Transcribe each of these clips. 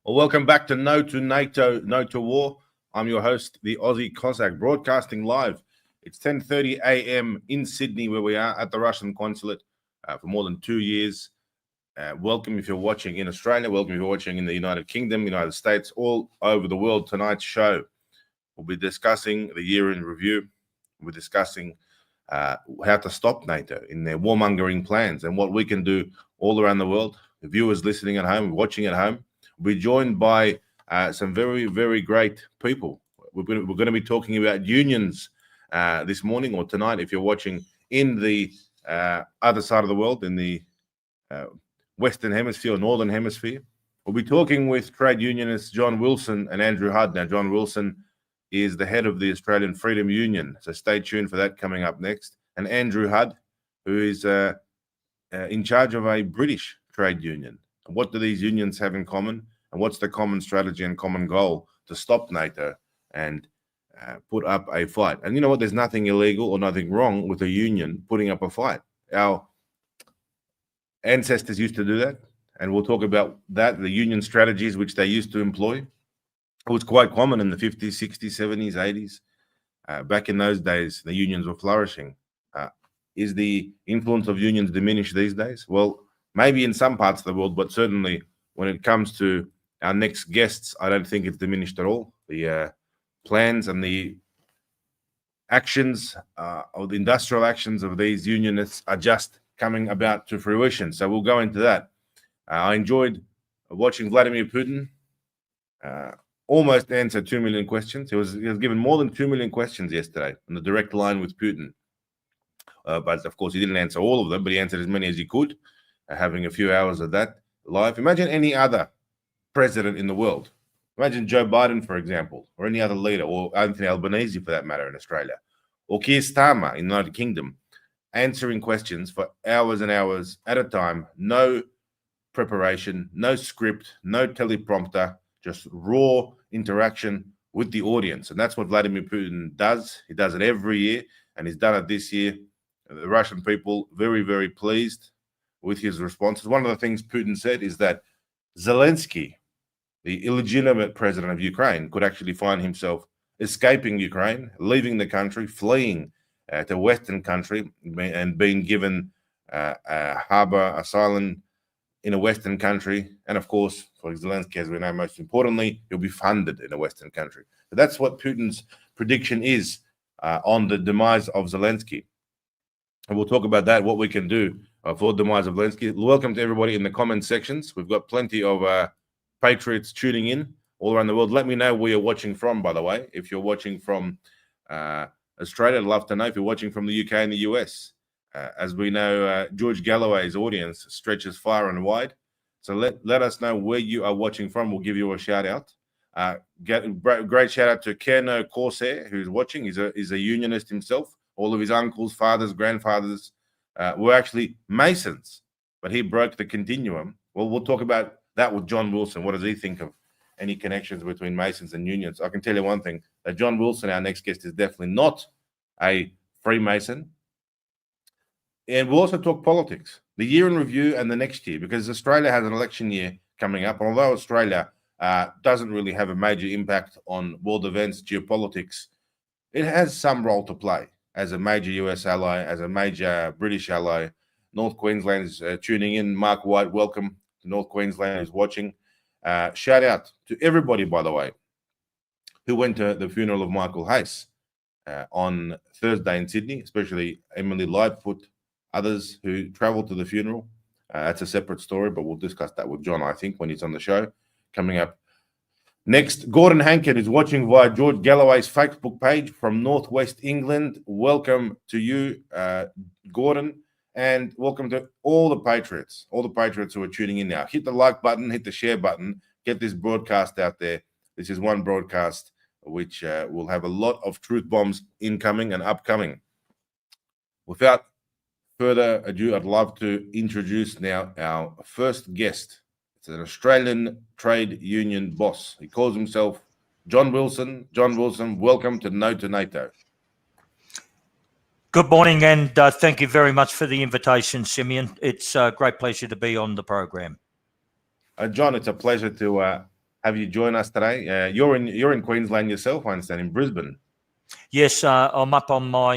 Well, welcome back to No2Nato, No to War. I'm your host, the Aussie Cossack, broadcasting live. It's 10:30 a.m. in Sydney, where we are at the Russian consulate for more than 2 years. Welcome if you're watching in Australia. Welcome if you're watching in the United Kingdom, United States, all over the world. Tonight's show, we'll be discussing the year in review. We're discussing how to stop NATO in their warmongering plans and what we can do all around the world. The viewers listening at home, watching at home, we're joined by some very, very great people. We're going to be talking about unions this morning or tonight if you're watching in the other side of the world, in the Western Hemisphere or Northern Hemisphere. We'll be talking with trade unionists John Wilson and Andrew Hudd. Now, John Wilson is the head of the Australian Freedom Union, so stay tuned for that coming up next. And Andrew Hudd, who is in charge of a British trade union. What do these unions have in common? And what's the common strategy and common goal to stop NATO and put up a fight? And you know what? There's nothing illegal or nothing wrong with a union putting up a fight. Our ancestors used to do that, and we'll talk about that, the union strategies which they used to employ. It was quite common in the 50s, 60s, 70s, 80s. Back in those days, the unions were flourishing. Is the influence of unions diminished these days? Well, maybe in some parts of the world, but certainly when it comes to our next guests, I don't think it's diminished at all. The plans and the actions or the industrial actions of these unionists are just coming about to fruition. So we'll go into that. I enjoyed watching Vladimir Putin almost answer 2 million questions. He was given more than 2 million questions yesterday on the direct line with Putin. But of course, he didn't answer all of them, but he answered as many as he could, having a few hours of that live. Imagine any other president in the world. Imagine Joe Biden, for example, or any other leader, or Anthony Albanese, for that matter, in Australia, or Keir Starmer in the United Kingdom, answering questions for hours and hours at a time, no preparation, no script, no teleprompter, just raw interaction with the audience. And that's what Vladimir Putin does. He does it every year, and he's done it this year. The Russian people very, very pleased with his responses. One of the things Putin said is that Zelensky, the illegitimate president of Ukraine, could actually find himself escaping Ukraine, leaving the country, fleeing to a Western country, and being given a harbor asylum in a Western country. And of course, for Zelensky, as we know, most importantly, he'll be funded in a Western country. So that's what Putin's prediction is on the demise of Zelensky. And we'll talk about that, what we can do for the demise of Zelensky. Welcome to everybody in the comment sections. We've got plenty of patriots tuning in all around the world. Let me know where you're watching from, by the way. If you're watching from Australia, I'd love to know. If you're watching from the UK and the US, as we know, George Galloway's audience stretches far and wide. So let us know where you are watching from. We'll give you a shout out. Great shout out to Kerno Corsair, who's watching. He's a unionist himself. All of his uncles, fathers, grandfathers were actually Masons, but he broke the continuum. Well, we'll talk about that with John Wilson. What does he think of any connections between Masons and unions? I can tell you one thing, that John Wilson, our next guest, is definitely not a Freemason. And we'll also talk politics, the year in review and the next year, because Australia has an election year coming up. Although Australia doesn't really have a major impact on world events, geopolitics, it has some role to play as a major US ally, as a major British ally. North Queensland is tuning in. Mark White, welcome to North Queensland, who's watching. Shout out to everybody, by the way, who went to the funeral of Michael Hayes on Thursday in Sydney, especially Emily Lightfoot, others who travelled to the funeral. That's a separate story, but we'll discuss that with John, I think, when he's on the show coming up. Next, Gordon Hankett is watching via George Galloway's Facebook page from Northwest England. Welcome to you, Gordon, and welcome to all the patriots who are tuning in now. Hit the like button, hit the share button, get this broadcast out there. This is one broadcast which will have a lot of truth bombs incoming and upcoming. Without further ado, I'd love to introduce now our first guest. It's an Australian trade union boss. He calls himself John Wilson. John Wilson, welcome to No2Nato. Good morning, and thank you very much for the invitation, Simeon. It's a great pleasure to be on the program. John, it's a pleasure to have you join us today. You're in Queensland yourself, I understand, in Brisbane. Yes, I'm up on my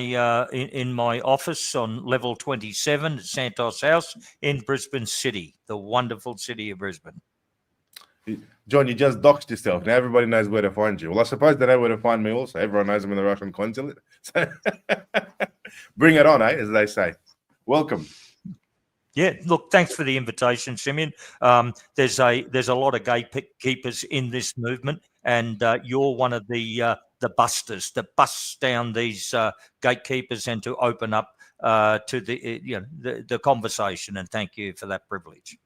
in my office on level 27 at Santos House in Brisbane City, the wonderful city of Brisbane. John, you just doxed yourself. Now everybody knows where to find you. Well, I suppose they know where to find me also. Everyone knows I'm in the Russian consulate. So bring it on, as they say. Welcome. Yeah, look, thanks for the invitation, Simeon. There's a lot of gatekeepers in this movement, and you're one of the busters that busts down these gatekeepers and to open up to the conversation. And thank you for that privilege.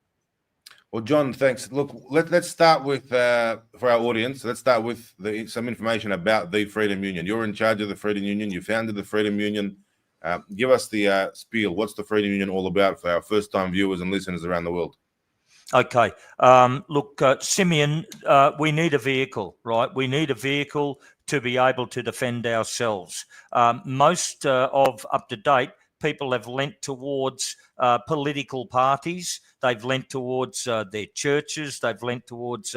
Well, John, thanks. Look, let's start with for our audience. Let's start with some information about the Freedom Union. You're in charge of the Freedom Union. You founded the Freedom Union. Give us the spiel. What's the Freedom Union all about for our first-time viewers and listeners around the world? Okay. Look, Simeon, we need a vehicle, right? We need a vehicle to be able to defend ourselves. Most of up to date, people have lent towards political parties. They've lent towards their churches. They've lent towards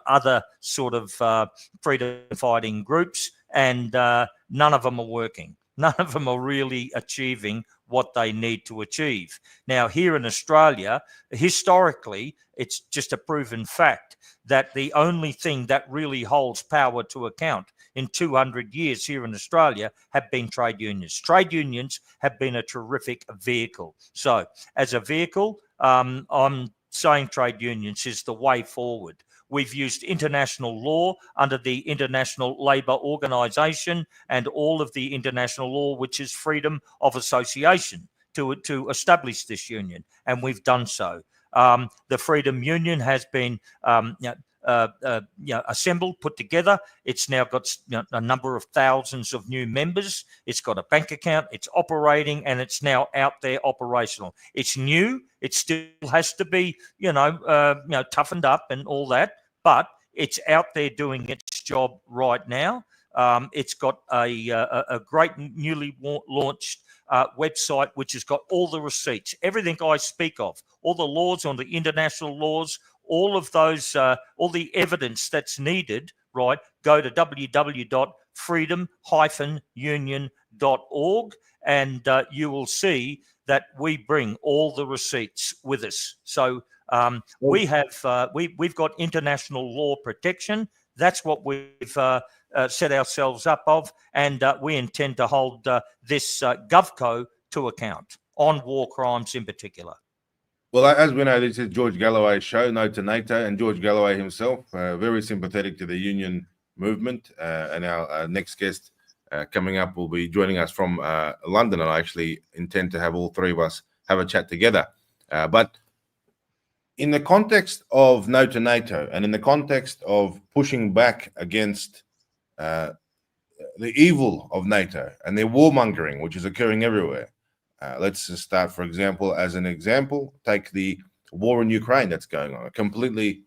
other sort of freedom fighting groups, and none of them are working. None of them are really achieving what they need to achieve. Now, here in Australia, historically, it's just a proven fact that the only thing that really holds power to account in 200 years here in Australia have been trade unions. Trade unions have been a terrific vehicle. So, as a vehicle, I'm saying trade unions is the way forward. We've used international law under the International Labour Organization and all of the international law, which is freedom of association, to establish this union, and we've done so. The Freedom Union has been assembled, put together. It's now got a number of thousands of new members. It's got a bank account. It's operating, and it's now out there operational. It's new. It still has to be, toughened up and all that, but it's out there doing its job right now. It's got a great newly launched website, which has got all the receipts, everything I speak of, all the laws on the international laws, all of those, all the evidence that's needed, right? Go to www.freedom-union.org and you will see that we bring all the receipts with us. So we've got international law protection. That's what we've set ourselves up of, and we intend to hold this GovCo to account on war crimes in particular. Well, as we know, this is George Galloway's show, No2Nato, and George Galloway himself, very sympathetic to the union movement. And our next guest coming up will be joining us from London, and I actually intend to have all three of us have a chat together. But in the context of No2Nato, and in the context of pushing back against the evil of NATO and their warmongering, which is occurring everywhere, let's just start, for example, take the war in Ukraine that's going on, a completely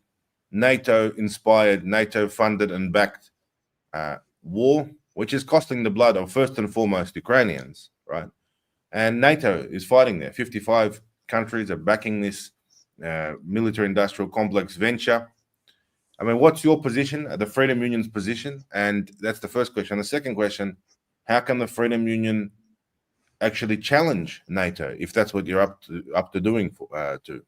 NATO-inspired, NATO-funded and backed war, which is costing the blood of first and foremost Ukrainians, right? And NATO is fighting there. 55 countries are backing this military-industrial complex venture. I mean, what's your position, the Freedom Union's position? And that's the first question. The second question, how can the Freedom Union actually challenge NATO if that's what you're up to doing too?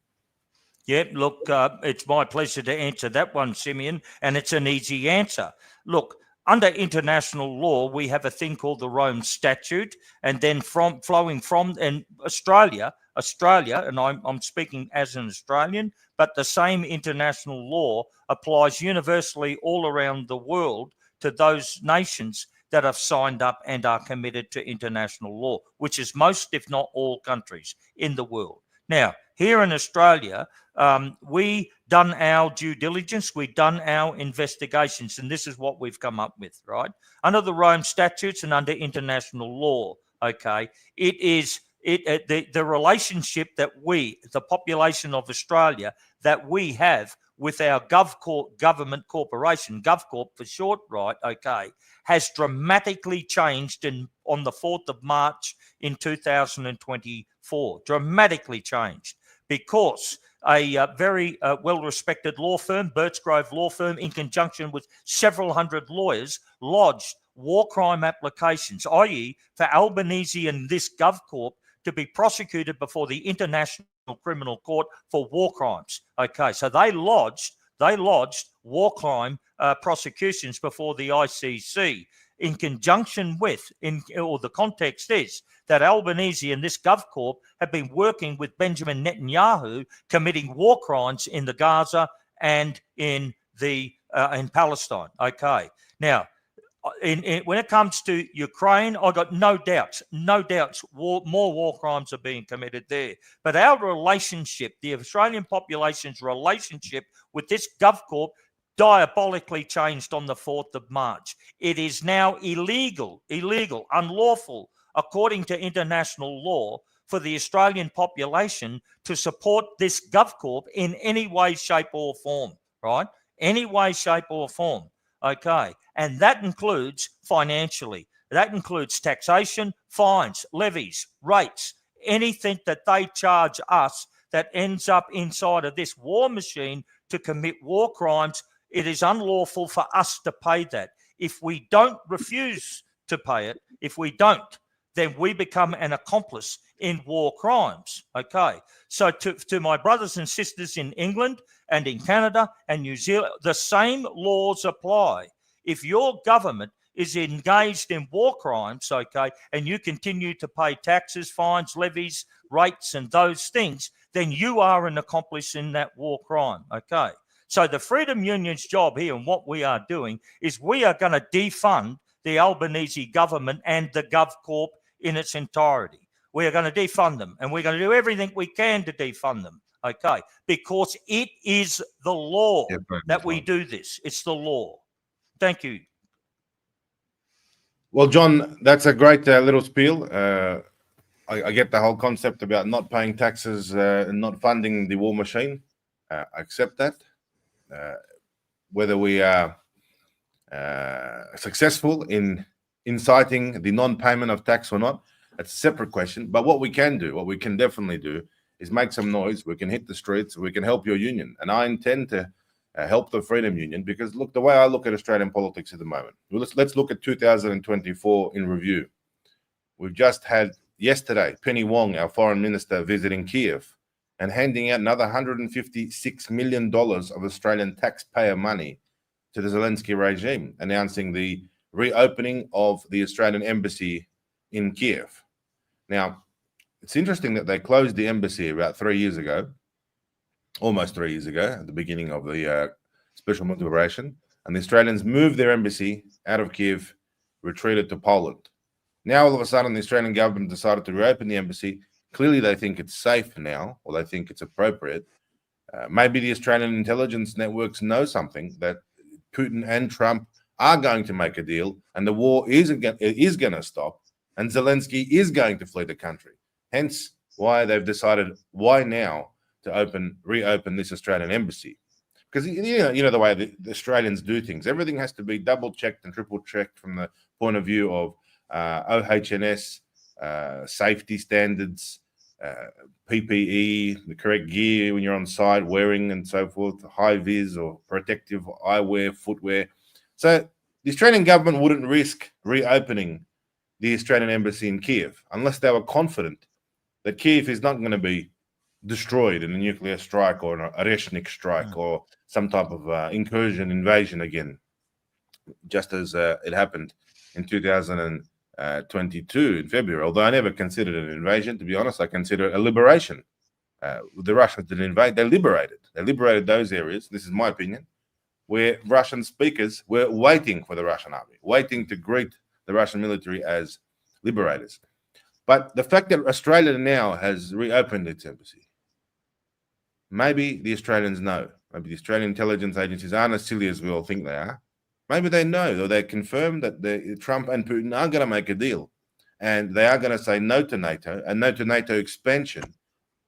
Yeah, look, it's my pleasure to answer that one, Simeon, and it's an easy answer. Look, under international law, we have a thing called the Rome Statute, and then flowing from Australia, and I'm speaking as an Australian, but the same international law applies universally all around the world to those nations that have signed up and are committed to international law, which is most, if not all, countries in the world. Now, here in Australia, we done our due diligence, we've done our investigations, and this is what we've come up with, right? Under the Rome Statutes and under international law, okay, it is the relationship that the population of Australia, that we have with our government corporation, GovCorp for short, right, okay, has dramatically changed on the 4th of March in 2024. Dramatically changed because a very well-respected law firm, Birchgrove Law Firm, in conjunction with several hundred lawyers, lodged war crime applications, i.e. for Albanese and this GovCorp to be prosecuted before the International Criminal Court for war crimes. Okay, so they lodged war crime prosecutions before the ICC in conjunction with, or the context is that Albanese and this GovCorp have been working with Benjamin Netanyahu, committing war crimes in the Gaza and in Palestine. Okay, now when it comes to Ukraine, I got no doubts, more war crimes are being committed there. But our relationship, the Australian population's relationship with this GovCorp, diabolically changed on the 4th of March. It is now illegal, unlawful, according to international law, for the Australian population to support this GovCorp in any way, shape or form, right? Any way, shape or form. Okay, and that includes financially. That includes taxation, fines, levies, rates, anything that they charge us that ends up inside of this war machine to commit war crimes. It is unlawful for us to pay that. If we don't refuse to pay it, then we become an accomplice in war crimes. Okay, so to my brothers and sisters in England and in Canada and New Zealand, the same laws apply. If your government is engaged in war crimes, okay, and you continue to pay taxes, fines, levies, rates, and those things, then you are an accomplice in that war crime. Okay, so the Freedom Union's job here and what we are doing is we are going to defund the Albanese government and the GovCorp in its entirety. We are going to defund them, and we're going to do everything we can to defund them, okay? Because it is the law that we do this. It's the law. Thank you. Well, John, that's a great little spiel. I get the whole concept about not paying taxes and not funding the war machine. I accept that. Whether we are successful in inciting the non-payment of tax or not, that's a separate question. But what we can definitely do, is make some noise. We can hit the streets. We can help your union. And I intend to help the Freedom Union because, look, the way I look at Australian politics at the moment, let's look at 2024 in review. We've just had yesterday Penny Wong, our foreign minister, visiting Kiev and handing out another $156 million of Australian taxpayer money to the Zelensky regime, announcing the reopening of the Australian embassy in Kiev. Now, it's interesting that they closed the embassy about 3 years ago, almost 3 years ago, at the beginning of the special military operation, and the Australians moved their embassy out of Kiev, retreated to Poland. Now, all of a sudden, the Australian government decided to reopen the embassy. Clearly, they think it's safe now, or they think it's appropriate. Maybe the Australian intelligence networks know something, that Putin and Trump are going to make a deal, and the war is going to stop, and Zelensky is going to flee the country. Hence, why they've decided, why now, to reopen this Australian embassy. Because you know the way the Australians do things. Everything has to be double-checked and triple-checked from the point of view of OHS, safety standards, PPE, the correct gear when you're on site, wearing and so forth, high vis or protective eyewear, footwear. So the Australian government wouldn't risk reopening the Australian embassy in Kiev unless they were confident that Kiev is not going to be destroyed in a nuclear strike or an Oreshnik strike or some type of invasion again, just as it happened in 2022 in February. Although I never considered it an invasion, to be honest, I consider it a liberation. The Russians didn't invade; they liberated. They liberated those areas. This is my opinion, where Russian speakers were waiting for the Russian army, waiting to greet the Russian military as liberators. But the fact that Australia now has reopened its embassy, maybe the Australians know. Maybe the Australian intelligence agencies aren't as silly as we all think they are. Maybe they know, or they confirm that Trump and Putin are going to make a deal, and they are going to say no to NATO and no to NATO expansion,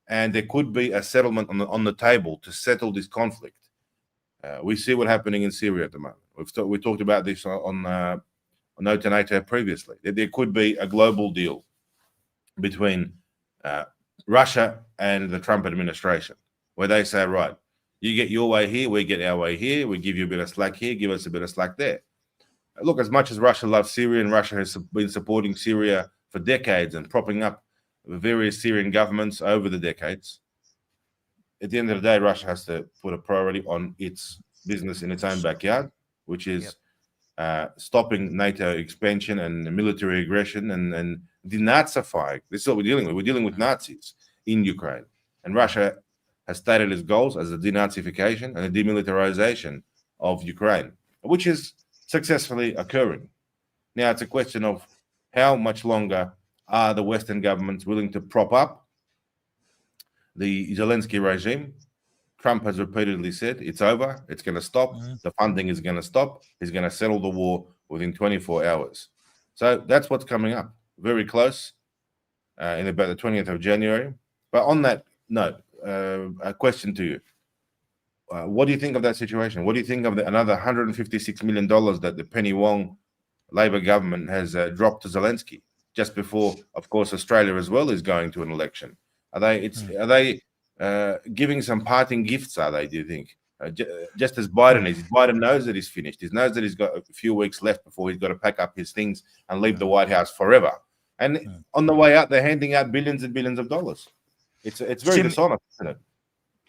and there could be a settlement on the table to settle this conflict. We see what's happening in Syria at the moment. We talked about this on No to NATO previously. There could be a global deal between Russia and the Trump administration. where they say, right, you get your way here, we get our way here, we give you a bit of slack here, give us a bit of slack there. Look, as much as Russia loves Syria, and Russia has been supporting Syria for decades and propping up various Syrian governments over the decades, at the end of the day, Russia has to put a priority on its business in its own backyard, which is stopping NATO expansion and military aggression and denazifying. This is what we're dealing with. We're dealing with Nazis in Ukraine. And Russia has stated its goals as a denazification and a demilitarization of Ukraine, which is successfully occurring. Now, it's a question of how much longer are the Western governments willing to prop up the Zelensky regime. Trump has repeatedly said it's over, it's going to stop, the funding is going to stop, he's going to settle the war within 24 hours. So that's what's coming up, very close, in about the 20th of January. But on that note, a question to you. What do you think of that situation? What do you think of another $156 million that the Penny Wong Labor government has dropped to Zelensky just before, of course, Australia as well is going to an election? Are they giving some parting gifts, are they, do you think? Just as Biden is. Biden knows that he's finished. He knows that he's got a few weeks left before he's got to pack up his things and leave the White House forever. And on the way out, they're handing out billions and billions of dollars. It's very dishonest, isn't it?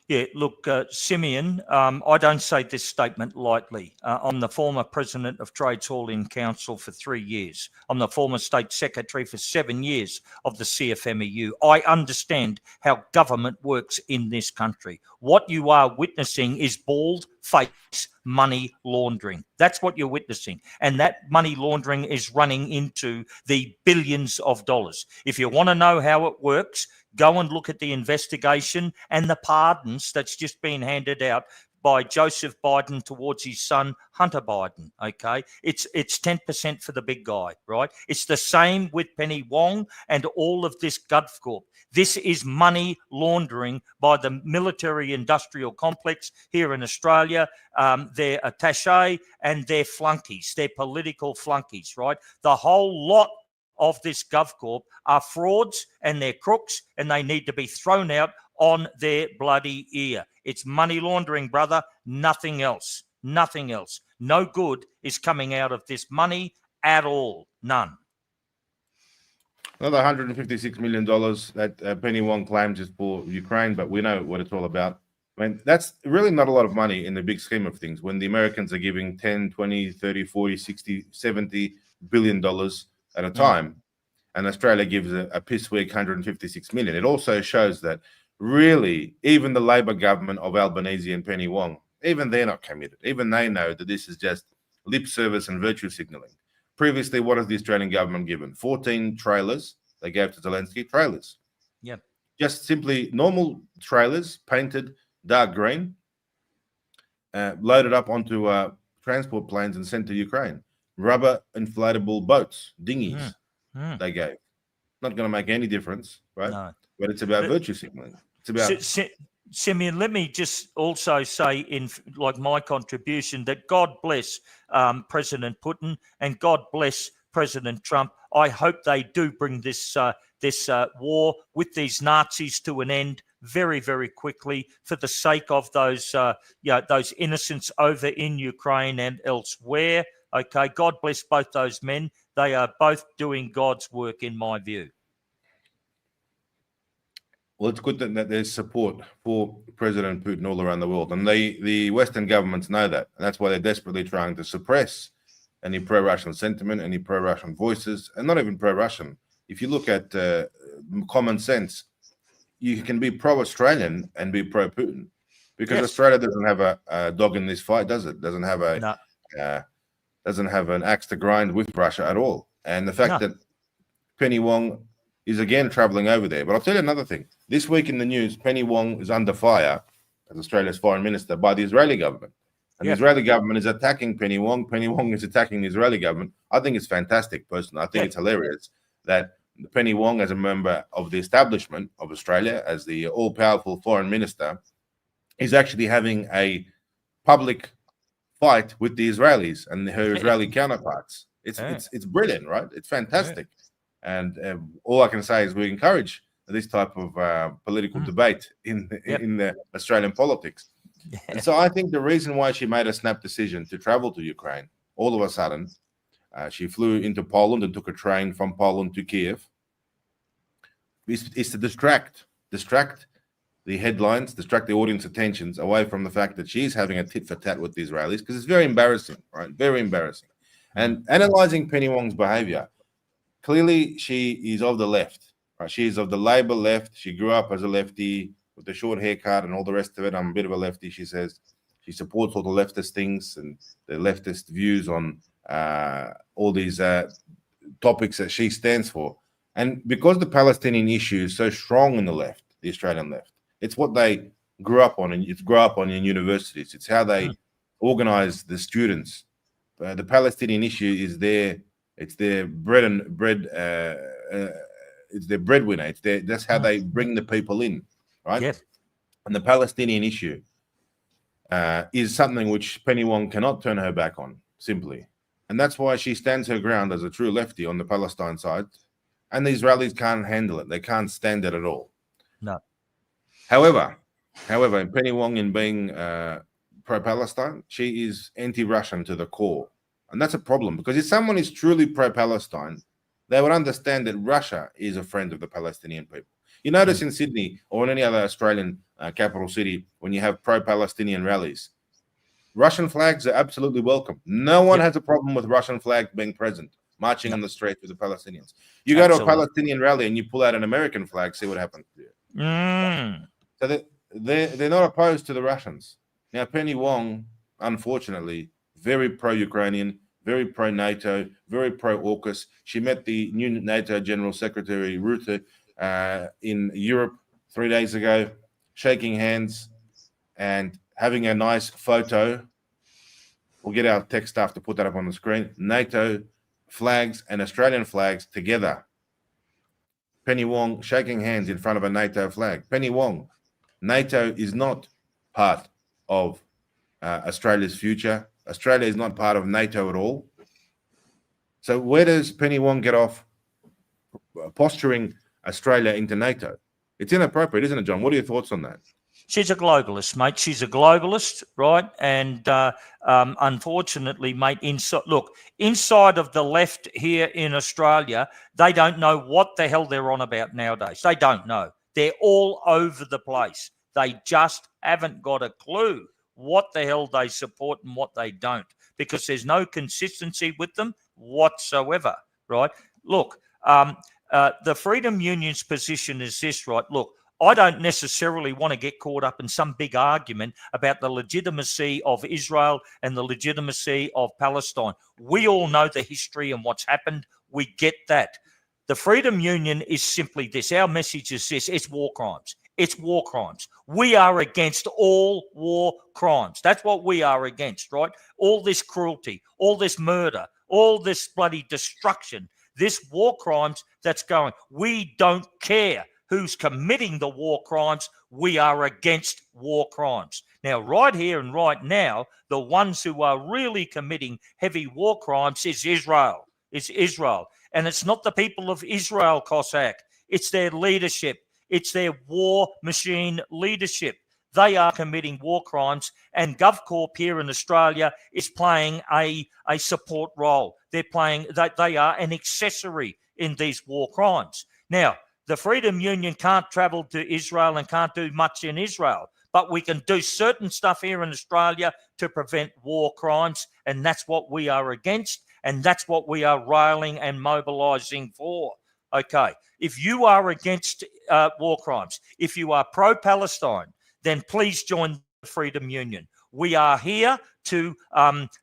Yeah, look, Simeon, I don't say this statement lightly. I'm the former president of Trades Hall in Council for 3 years. I'm the former state secretary for 7 years of the CFMEU. I understand how government works in this country. What you are witnessing is bald-faced money laundering. That's what you're witnessing. And that money laundering is running into the billions of dollars. If you want to know how it works, go and look at the investigation and the pardons that's just been handed out by Joseph Biden towards his son, Hunter Biden, okay? It's 10% for the big guy, right? It's the same with Penny Wong and all of this GovCorp. This is money laundering by the military-industrial complex here in Australia, their attaché and their flunkies, their political flunkies, right? The whole lot of this GovCorp are frauds and they're crooks and they need to be thrown out on their bloody ear. It's money laundering, brother. Nothing else. Nothing else. No good is coming out of this money at all. None. Another $156 million that Penny Wong claims is for Ukraine, but we know what it's all about. I mean, that's really not a lot of money in the big scheme of things when the Americans are giving 10, 20, 30, 40, 60, 70 billion dollars at a time, and Australia gives a piss-weak 156 million. It also shows that really, even the Labor government of Albanese and Penny Wong, even they're not committed. Even they know that this is just lip service and virtue signalling. Previously, what has the Australian government given? 14 trailers. They gave to Zelensky trailers. Yep. Just simply normal trailers, painted dark green, loaded up onto transport planes and sent to Ukraine. Rubber inflatable boats, dinghies, they gave. Not going to make any difference, right? No. But it's about virtue signaling. It's about... Simeon, let me just also say in like my contribution that God bless President Putin and God bless President Trump. I hope they do bring this war with these Nazis to an end very, very quickly for the sake of those innocents over in Ukraine and elsewhere. Okay, God bless both those men. They are both doing God's work, in my view. Well, it's good that there's support for President Putin all around the world. And the Western governments know that. And that's why they're desperately trying to suppress any pro-Russian sentiment, any pro-Russian voices, and not even pro-Russian. If you look at common sense, you can be pro-Australian and be pro-Putin. Because Australia doesn't have a dog in this fight, does it? Doesn't have doesn't have an axe to grind with Russia at all. And the fact that Penny Wong is again traveling over there. But I'll tell you another thing. This week in the news, Penny Wong is under fire as Australia's foreign minister by the Israeli government. And the Israeli government is attacking Penny Wong. Penny Wong is attacking the Israeli government. I think it's fantastic, personally. I think it's hilarious that Penny Wong, as a member of the establishment of Australia, as the all-powerful foreign minister, is actually having a public fight with the Israelis and her Israeli counterparts. It's brilliant, right? It's fantastic. And all I can say is we encourage this type of political debate in Yep. the Australian politics. And so I think the reason why she made a snap decision to travel to Ukraine all of a sudden, she flew into Poland and took a train from Poland to Kiev, is to distract the headlines, distract the audience attentions away from the fact that she's having a tit for tat with the Israelis, because it's very embarrassing, right? Very embarrassing. And analyzing Penny Wong's behavior, clearly she is of the left, right? She is of the Labor left. She grew up as a lefty with the short haircut and all the rest of it. I'm a bit of a lefty, she says. She supports all the leftist things and the leftist views on all these topics that she stands for. And because the Palestinian issue is so strong in the left, the Australian left, it's what they grew up on, and it's grow up on in universities. It's how they organize the students. The Palestinian issue is it's their it's their breadwinner. That's how they bring the people in, right? Yes. And the Palestinian issue is something which Penny Wong cannot turn her back on, simply. And that's why she stands her ground as a true lefty on the Palestine side. And the Israelis can't handle it. They can't stand it at all. No. However, Penny Wong, in being pro-Palestine, she is anti-Russian to the core. And that's a problem, because if someone is truly pro-Palestine, they would understand that Russia is a friend of the Palestinian people. You notice in Sydney or in any other Australian capital city, when you have pro-Palestinian rallies, Russian flags are absolutely welcome. No one has a problem with Russian flag being present, marching on the street with the Palestinians. You go to a Palestinian rally and you pull out an American flag, see what happens to you. So they're not opposed to the Russians. Now, Penny Wong, unfortunately, very pro-Ukrainian, very pro-NATO, very pro-AUKUS. She met the new NATO General Secretary Rutte in Europe 3 days ago, shaking hands and having a nice photo. We'll get our tech staff to put that up on the screen. NATO flags and Australian flags together. Penny Wong shaking hands in front of a NATO flag. Penny Wong, NATO is not part of Australia's future. Australia is not part of NATO at all. So where does Penny Wong get off posturing Australia into NATO? It's inappropriate, isn't it, John? What are your thoughts on that? She's a globalist, mate. She's a globalist, right? And unfortunately, mate, inside of the left here in Australia, they don't know what the hell they're on about nowadays. They don't know. They're all over the place. They just haven't got a clue what the hell they support and what they don't, because there's no consistency with them whatsoever, right? Look, the Freedom Union's position is this, right? Look, I don't necessarily want to get caught up in some big argument about the legitimacy of Israel and the legitimacy of Palestine. We all know the history and what's happened. We get that. The Freedom Union is simply this. Our message is this. It's war crimes. It's war crimes. We are against all war crimes. That's what we are against, right? All this cruelty, all this murder, all this bloody destruction, this war crimes that's going. We don't care who's committing the war crimes. We are against war crimes. Now, right here and right now, the ones who are really committing heavy war crimes is Israel. It's Israel. And it's not the people of Israel, Cossack. It's their leadership. It's their war machine leadership. They are committing war crimes, and GovCorp here in Australia is playing a support role. They are an accessory in these war crimes. Now, the Freedom Union can't travel to Israel and can't do much in Israel, but we can do certain stuff here in Australia to prevent war crimes, and that's what we are against, and that's what we are railing and mobilising for. Okay, if you are against war crimes, if you are pro-Palestine, then please join the Freedom Union. We are here to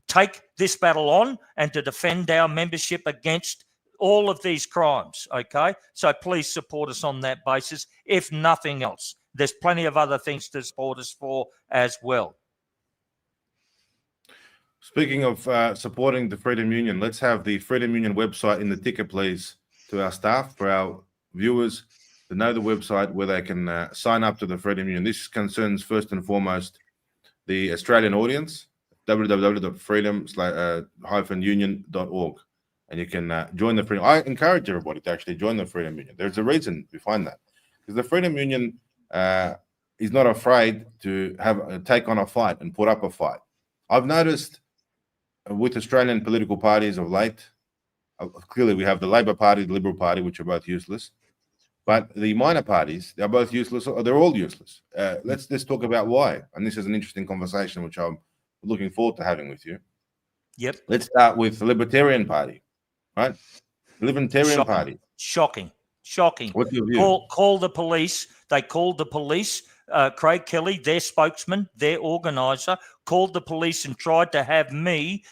take this battle on and to defend our membership against all of these crimes, okay? So please support us on that basis, if nothing else. There's plenty of other things to support us for as well. Speaking of supporting the Freedom Union, let's have the Freedom Union website in the ticker, please, to our staff, for our viewers to know the website where they can sign up to the Freedom Union. This concerns first and foremost the Australian audience, www.freedom-union.org. And you can join the Freedom. I encourage everybody to actually join the Freedom Union. There's a reason behind that. because the Freedom Union is not afraid to take on a fight and put up a fight. I've noticed with Australian political parties of late, clearly we have the Labor Party, the Liberal Party, which are both useless. But the minor parties, they're both useless, or they're all useless. Let's talk about why. And this is an interesting conversation, which I'm looking forward to having with you. Yep. Let's start with the Libertarian Party, right? The Libertarian Party. Shocking. What's your view? Call the police. They called the police. Craig Kelly, their spokesman, their organiser, called the police and tried to have me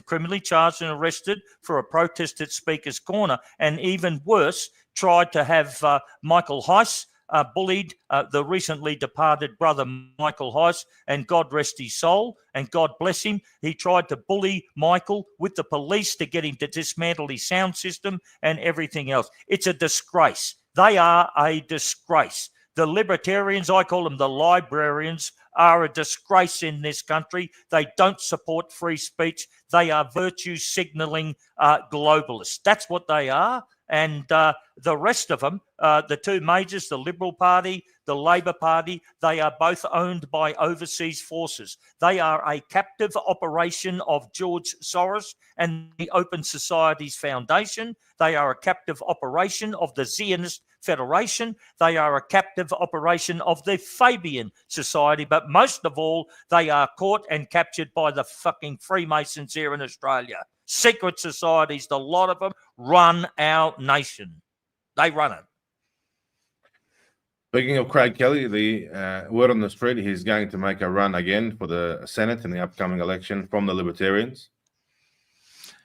criminally charged and arrested for a protest at Speaker's Corner. And even worse, tried to have Michael Heiss bullied the recently departed brother Michael Heiss, and God rest his soul and God bless him. He tried to bully Michael with the police to get him to dismantle his sound system and everything else. It's a disgrace. They are a disgrace. The libertarians, I call them the librarians, are a disgrace in this country. They don't support free speech. They are virtue signalling globalists. That's what they are. And the rest of them, the two majors, the Liberal Party, the Labor Party, they are both owned by overseas forces. They are a captive operation of George Soros and the Open Societies Foundation. They are a captive operation of the Zionist Federation. They are a captive operation of the Fabian Society. But most of all, they are caught and captured by the fucking Freemasons here in Australia. Secret societies, the lot of them, run our nation. They run it. Speaking of Craig Kelly, the word on the street, he's going to make a run again for the Senate in the upcoming election from the Libertarians.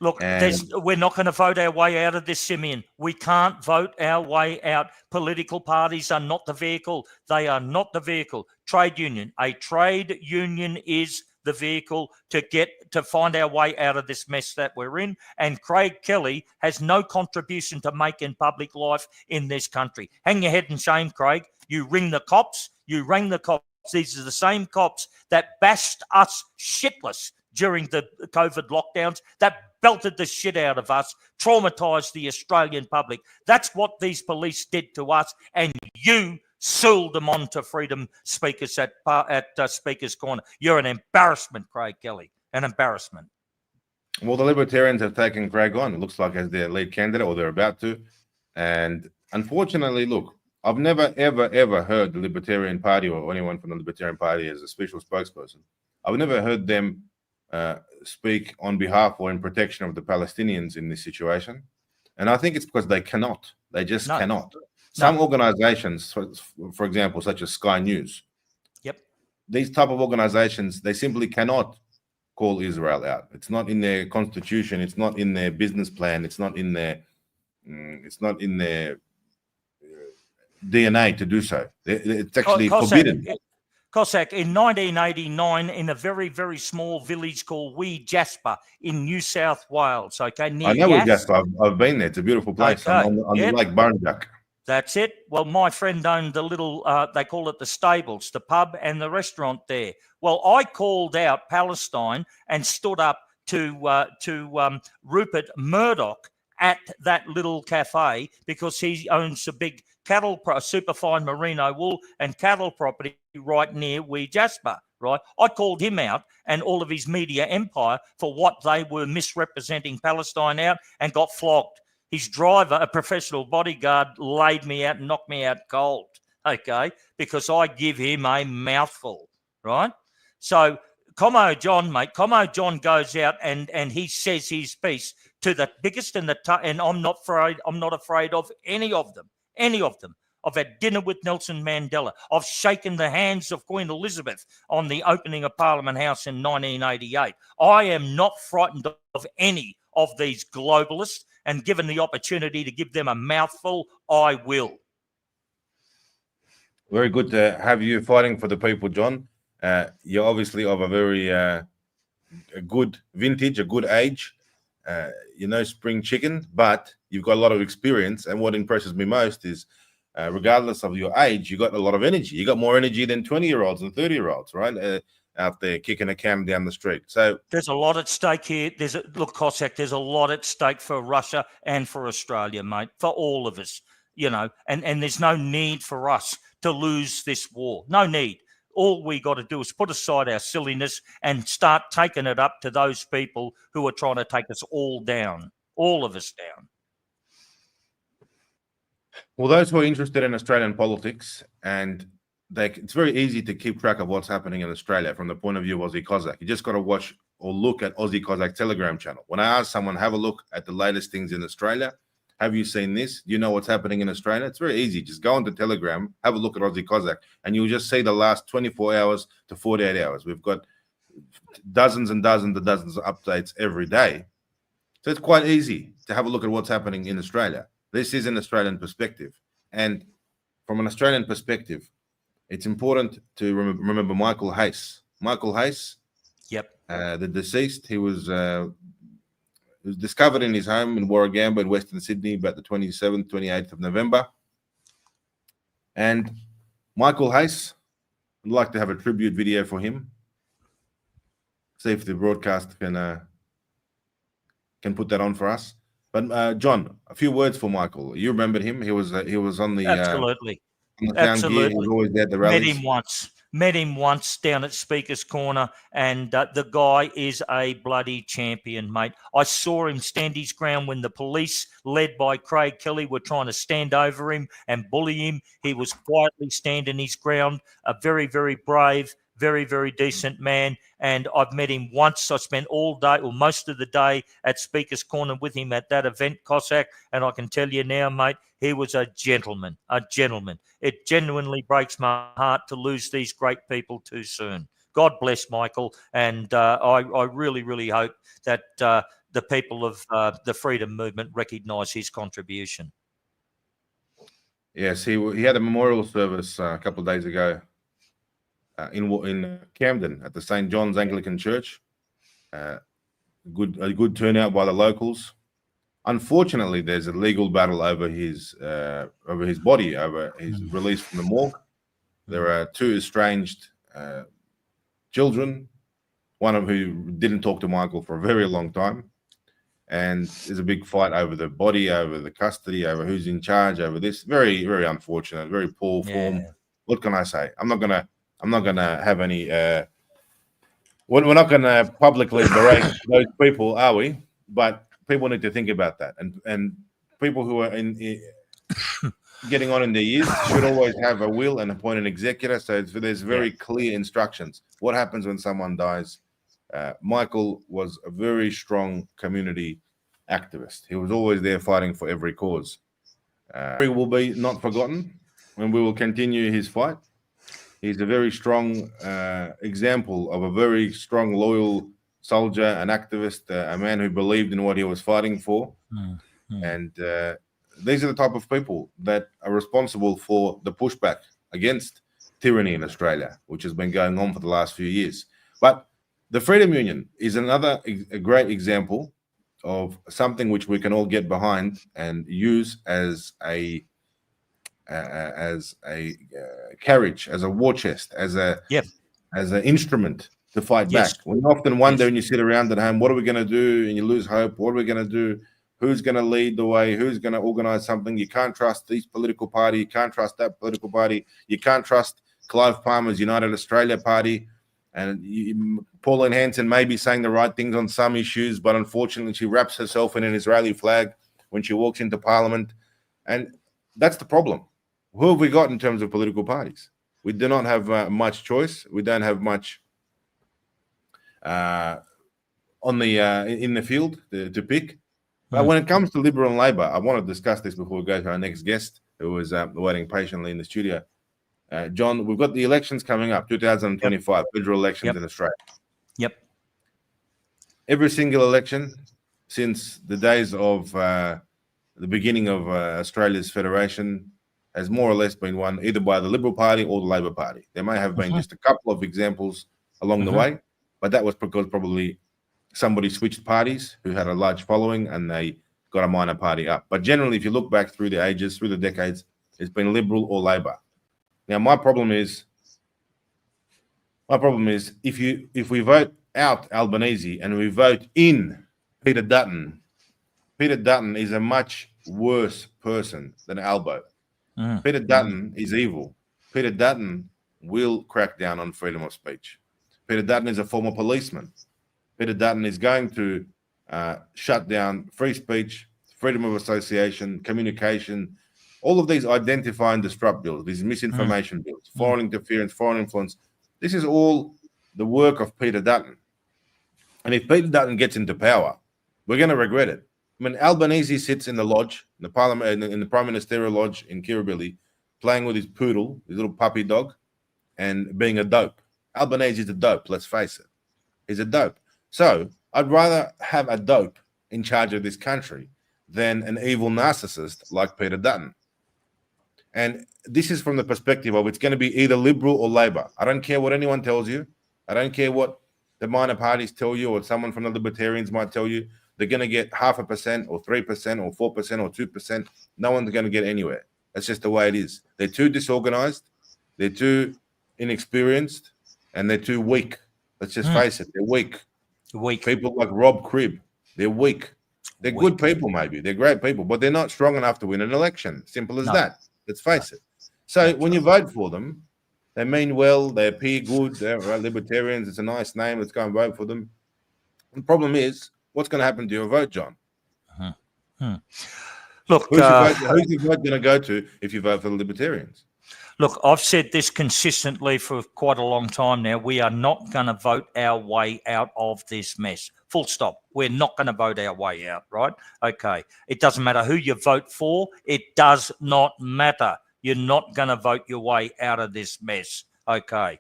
Look, we're not going to vote our way out of this, Simeon. We can't vote our way out. Political parties are not the vehicle. They are not the vehicle. Trade union. A trade union is the vehicle to find our way out of this mess that we're in. And Craig Kelly has no contribution to make in public life in this country. Hang your head in shame, Craig. You ring the cops. You rang the cops. These are the same cops that bashed us shitless during the COVID lockdowns, that belted the shit out of us, traumatised the Australian public. That's what these police did to us, and you sold them on to freedom speakers at Speaker's Corner. You're an embarrassment, Craig Kelly, an embarrassment. Well, the Libertarians have taken Craig on, it looks like, as their lead candidate, or they're about to. And unfortunately, look, I've never, ever heard the Libertarian Party or anyone from the Libertarian Party as a special spokesperson. I've never heard them speak on behalf or in protection of the Palestinians in this situation. And I think it's because they cannot. They just cannot. Some organizations, for example, such as Sky News, these type of organizations, they simply cannot call Israel out. It's not in their constitution. It's not in their business plan. It's not in their DNA to do so. It's actually forbidden. Cossack, in 1989, in a very, very small village called Wee Jasper in New South Wales. Okay, near I know Wee Jasper. I've been there. It's a beautiful place on the Lake Burnduk. That's it. Well, my friend owned the little, they call it the stables, the pub and the restaurant there. Well, I called out Palestine and stood up to Rupert Murdoch at that little cafe because he owns a big cattle, superfine merino wool and cattle property right near Wee Jasper, right? I called him out and all of his media empire for what they were misrepresenting Palestine out and got flogged. His driver, a professional bodyguard, laid me out and knocked me out cold, okay, because I give him a mouthful, right? So Como John goes out and he says his piece to the biggest and and I'm not afraid of any of them. I've had dinner with Nelson Mandela. I've shaken the hands of Queen Elizabeth on the opening of Parliament House in 1988. I am not frightened of any of these globalists, and given the opportunity to give them a mouthful, I will. Very good to have you fighting for the people, John. You're obviously of a very a good vintage, a good age. Spring chicken, but you've got a lot of experience. And what impresses me most is, regardless of your age, you got a lot of energy. You got more energy than 20-year-olds and 30-year-olds, right? Out there kicking a can down the street. So there's a lot at stake here. Look, Cossack, there's a lot at stake for Russia and for Australia, mate, for all of us. and there's no need for us to lose this war. No need. All we got to do is put aside our silliness and start taking it up to those people who are trying to take us all down, all of us down. Well, those who are interested in Australian politics, and it's very easy to keep track of what's happening in Australia from the point of view of Aussie Cossack. You just got to watch or look at Aussie Cossack Telegram channel. When I ask someone, have a look at the latest things in Australia, have you seen this? Do you know what's happening in Australia? It's very easy. Just go onto Telegram, have a look at Aussie Cossack, and you'll just see the last 24 hours to 48 hours. We've got dozens and dozens and dozens of updates every day. So it's quite easy to have a look at what's happening in Australia. This is an Australian perspective. And from an Australian perspective, it's important to remember Michael Hayes. Michael Hayes, the deceased, he was discovered in his home in Warragamba in Western Sydney about the 27th, 28th of November. And Michael Hayes, I'd like to have a tribute video for him. See if the broadcast can put that on for us. But John, a few words for Michael. You remember him? He was on the absolutely. On the town gear. He was always there at the rallies. Met him once down at Speaker's Corner, and the guy is a bloody champion, mate. I saw him stand his ground when the police, led by Craig Kelly, were trying to stand over him and bully him. He was quietly standing his ground, a very, very brave, very, very decent man. And I've met him once. I spent all day or most of the day at Speaker's Corner with him at that event, Cossack. And I can tell you now, mate, he was a gentleman, It genuinely breaks my heart to lose these great people too soon. God bless Michael. And I really, really hope that the people of the freedom movement recognise his contribution. Yes, he had a memorial service a couple of days ago in Camden at the St. John's Anglican Church. A good turnout by the locals. Unfortunately, there's a legal battle over his body, over his release from the morgue. There are two estranged children, one of who didn't talk to Michael for a very long time, and there's a big fight over the body, over the custody, over who's in charge, over this. Very, very unfortunate, very poor form. What can I say? I'm not gonna have any. We're not gonna publicly berate those people, are we? But people need to think about that, and people who are getting on in their years should always have a will and appoint an executor. So there's very clear instructions. What happens when someone dies? Michael was a very strong community activist. He was always there fighting for every cause. He will be not forgotten, and we will continue his fight. He's a very strong example of a very strong, loyal soldier, an activist, a man who believed in what he was fighting for. And these are the type of people that are responsible for the pushback against tyranny in Australia, which has been going on for the last few years. But the Freedom Union is a great example of something which we can all get behind and use as a carriage, as a war chest, as an instrument to fight back. When you often wonder and you sit around at home, what are we going to do? And you lose hope. What are we going to do? Who's going to lead the way? Who's going to organize something? You can't trust this political party. You can't trust that political party. You can't trust Clive Palmer's United Australia Party. And Pauline Hanson may be saying the right things on some issues, but unfortunately she wraps herself in an Israeli flag when she walks into Parliament. And that's the problem. Who have we got in terms of political parties? We do not have much choice. We don't have much in the field to pick. But when it comes to Liberal and Labor, I want to discuss this before we go to our next guest, who is waiting patiently in the studio. John, we've got the elections coming up, 2025, federal elections in Australia. Every single election since the days of the beginning of Australia's federation has more or less been won either by the Liberal Party or the Labor Party. There may have been just a couple of examples along the way, but that was because probably somebody switched parties who had a large following and they got a minor party up. But generally, if you look back through the ages, through the decades, it's been Liberal or Labor. Now, my problem is if we vote out Albanese and we vote in Peter Dutton is a much worse person than Albo. Mm. Peter Dutton is evil. Peter Dutton will crack down on freedom of speech. Peter Dutton is a former policeman. Peter Dutton is going to shut down free speech, freedom of association, communication, all of these identify and disrupt bills, these misinformation bills, foreign interference, foreign influence. This is all the work of Peter Dutton. And if Peter Dutton gets into power, we're going to regret it. I mean, Albanese sits in the lodge, in the parliament, in the prime ministerial lodge in Kirribilli, playing with his poodle, his little puppy dog, and being a dope. Albanese is a dope, let's face it. He's a dope. So I'd rather have a dope in charge of this country than an evil narcissist like Peter Dutton. And this is from the perspective of it's going to be either Liberal or Labor. I don't care what anyone tells you. I don't care what the minor parties tell you or someone from the Libertarians might tell you. They're going to get 0.5% or 3% or 4% or 2%. No one's going to get anywhere. That's just the way it is. They're too disorganized. They're too inexperienced. And they're too weak. Let's just face it. They're weak. Weak. People like Rob Cribb, they're weak. They're good people, maybe. They're great people, but they're not strong enough to win an election. Simple as that. Let's face it. So when you vote for them, they mean well, they appear good, they're libertarians, it's a nice name, let's go and vote for them. The problem is, what's going to happen to your vote, John? Look, who's your vote going to go to if you vote for the Libertarians? Look, I've said this consistently for quite a long time now. We are not going to vote our way out of this mess. Full stop. We're not going to vote our way out, right? Okay. It doesn't matter who you vote for. It does not matter. You're not going to vote your way out of this mess. Okay.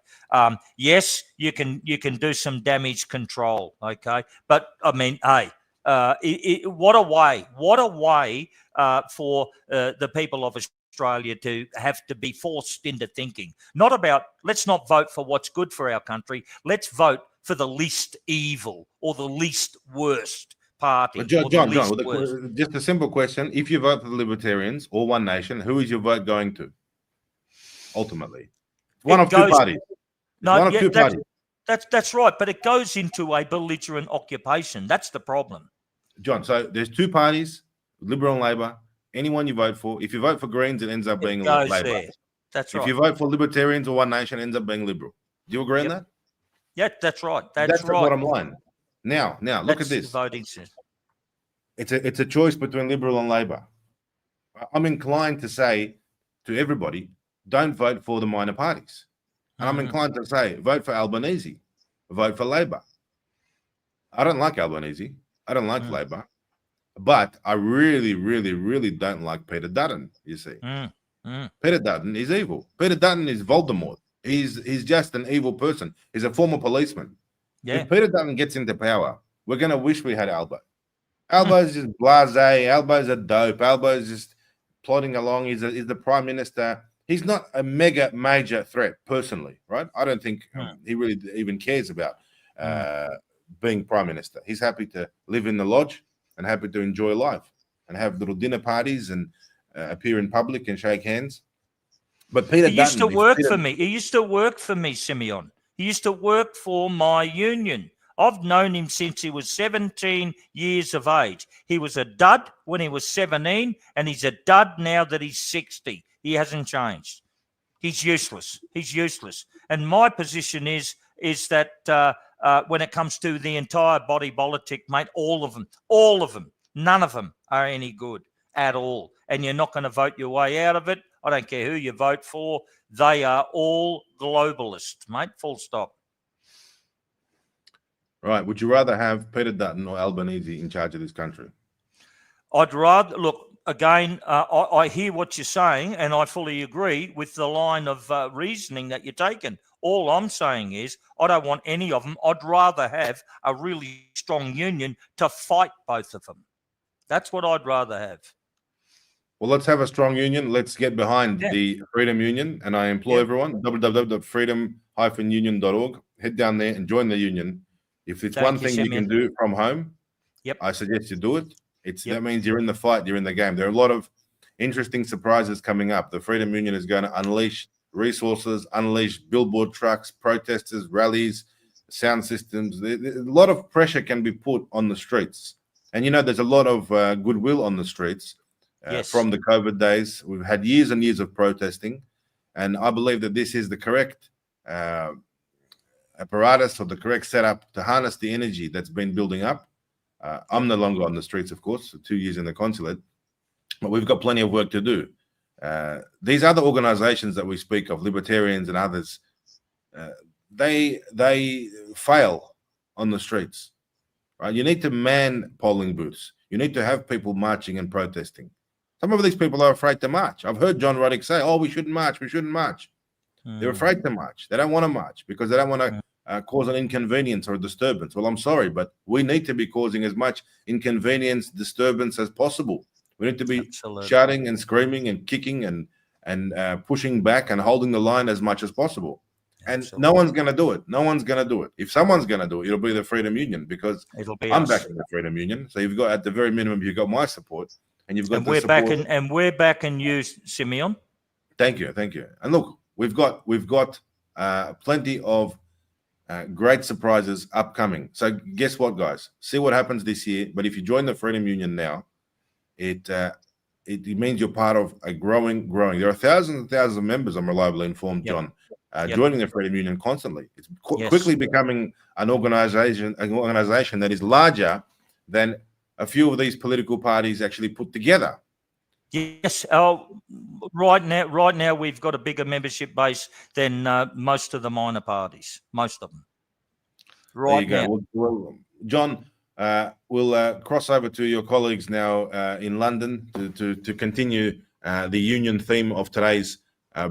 Yes, you can do some damage control. Okay. But I mean, hey, what a way for the people of Australia to have to be forced into thinking, not about let's not vote for what's good for our country. Let's vote for the least evil or the least worst party. But John, just a simple question. If you vote for the Libertarians or One Nation, who is your vote going to? Ultimately, one of two parties. That's right. But it goes into a belligerent occupation. That's the problem. John, so there's two parties, Liberal and Labor. Anyone you vote for, if you vote for Greens, it ends up being Labor. There. That's right. If you vote for Libertarians or One Nation, it ends up being Liberal. Do you agree on that? Yeah, that's right. That's the bottom line. Now, look at this. Voting system. It's a choice between Liberal and Labor. I'm inclined to say to everybody, don't vote for the minor parties. And I'm inclined to say, vote for Albanese, vote for Labor. I don't like Albanese. I don't like Labor. But I really, really, really don't like Peter Dutton, you see. Peter Dutton is evil. Peter Dutton is Voldemort. He's just an evil person. He's a former policeman. Yeah. If Peter Dutton gets into power, we're going to wish we had Albo. Albo's just blasé. Albo's a dope. Albo's just plodding along. He's the prime minister. He's not a major threat personally, right? I don't think he really even cares about being prime minister. He's happy to live in the lodge and happy to enjoy life and have little dinner parties and appear in public and shake hands. But Peter Dutton used to work for me. He used to work for me, Simeon. He used to work for my union. I've known him since he was 17 years of age. He was a dud when he was 17, and he's a dud now that he's 60. He hasn't changed. He's useless. He's useless. And my position is that when it comes to the entire body politic, mate, all of them, none of them are any good at all. And you're not going to vote your way out of it. I don't care who you vote for. They are all globalists, mate, full stop. Right. Would you rather have Peter Dutton or Albanese in charge of this country? I'd rather, look, again, I hear what you're saying, and I fully agree with the line of reasoning that you're taking. All I'm saying is I don't want any of them. I'd rather have a really strong union to fight both of them. That's what I'd rather have. Well, let's have a strong union. Let's get behind the Freedom Union. And I implore everyone, www.freedom-union.org. Head down there and join the union. If it's one thing you can do from home, I suggest you do it. That means you're in the fight, you're in the game. There are a lot of interesting surprises coming up. The Freedom Union is going to unleash resources, unleash billboard trucks, protesters, rallies, sound systems. A lot of pressure can be put on the streets. And, there's a lot of goodwill on the streets Yes. from the COVID days. We've had years and years of protesting, and I believe that this is the correct apparatus or the correct setup to harness the energy that's been building up. I'm no longer on the streets, of course, 2 years in the consulate, but we've got plenty of work to do. These other organizations that we speak of, libertarians and others, they fail on the streets, right? You need to man polling booths. You need to have people marching and protesting. Some of these people are afraid to march. I've heard John Roddick say, "Oh, we shouldn't march. We shouldn't march." They're afraid to march. They don't want to march because they don't want to cause an inconvenience or a disturbance. Well, I'm sorry, but we need to be causing as much inconvenience, disturbance as possible. We need to be shouting and screaming and kicking and pushing back and holding the line as much as possible. And no one's going to do it. No one's going to do it. If someone's going to do it, it'll be the Freedom Union, because I'm backing the Freedom Union. So you've got, at the very minimum, you've got my support, and you've got we're backing you, Simeon. Thank you. And look, we've got plenty of great surprises upcoming. So guess what, guys? See what happens this year. But if you join the Freedom Union now, it means you're part of a growing. There are thousands and thousands of members, I'm reliably informed, John, joining the Freedom Union constantly. It's quickly becoming an organization that is larger than a few of these political parties actually put together. Yes. Right now we've got a bigger membership base than most of the minor parties. Most of them. Right now. Well, John, we'll cross over to your colleagues now in London to continue the union theme of today's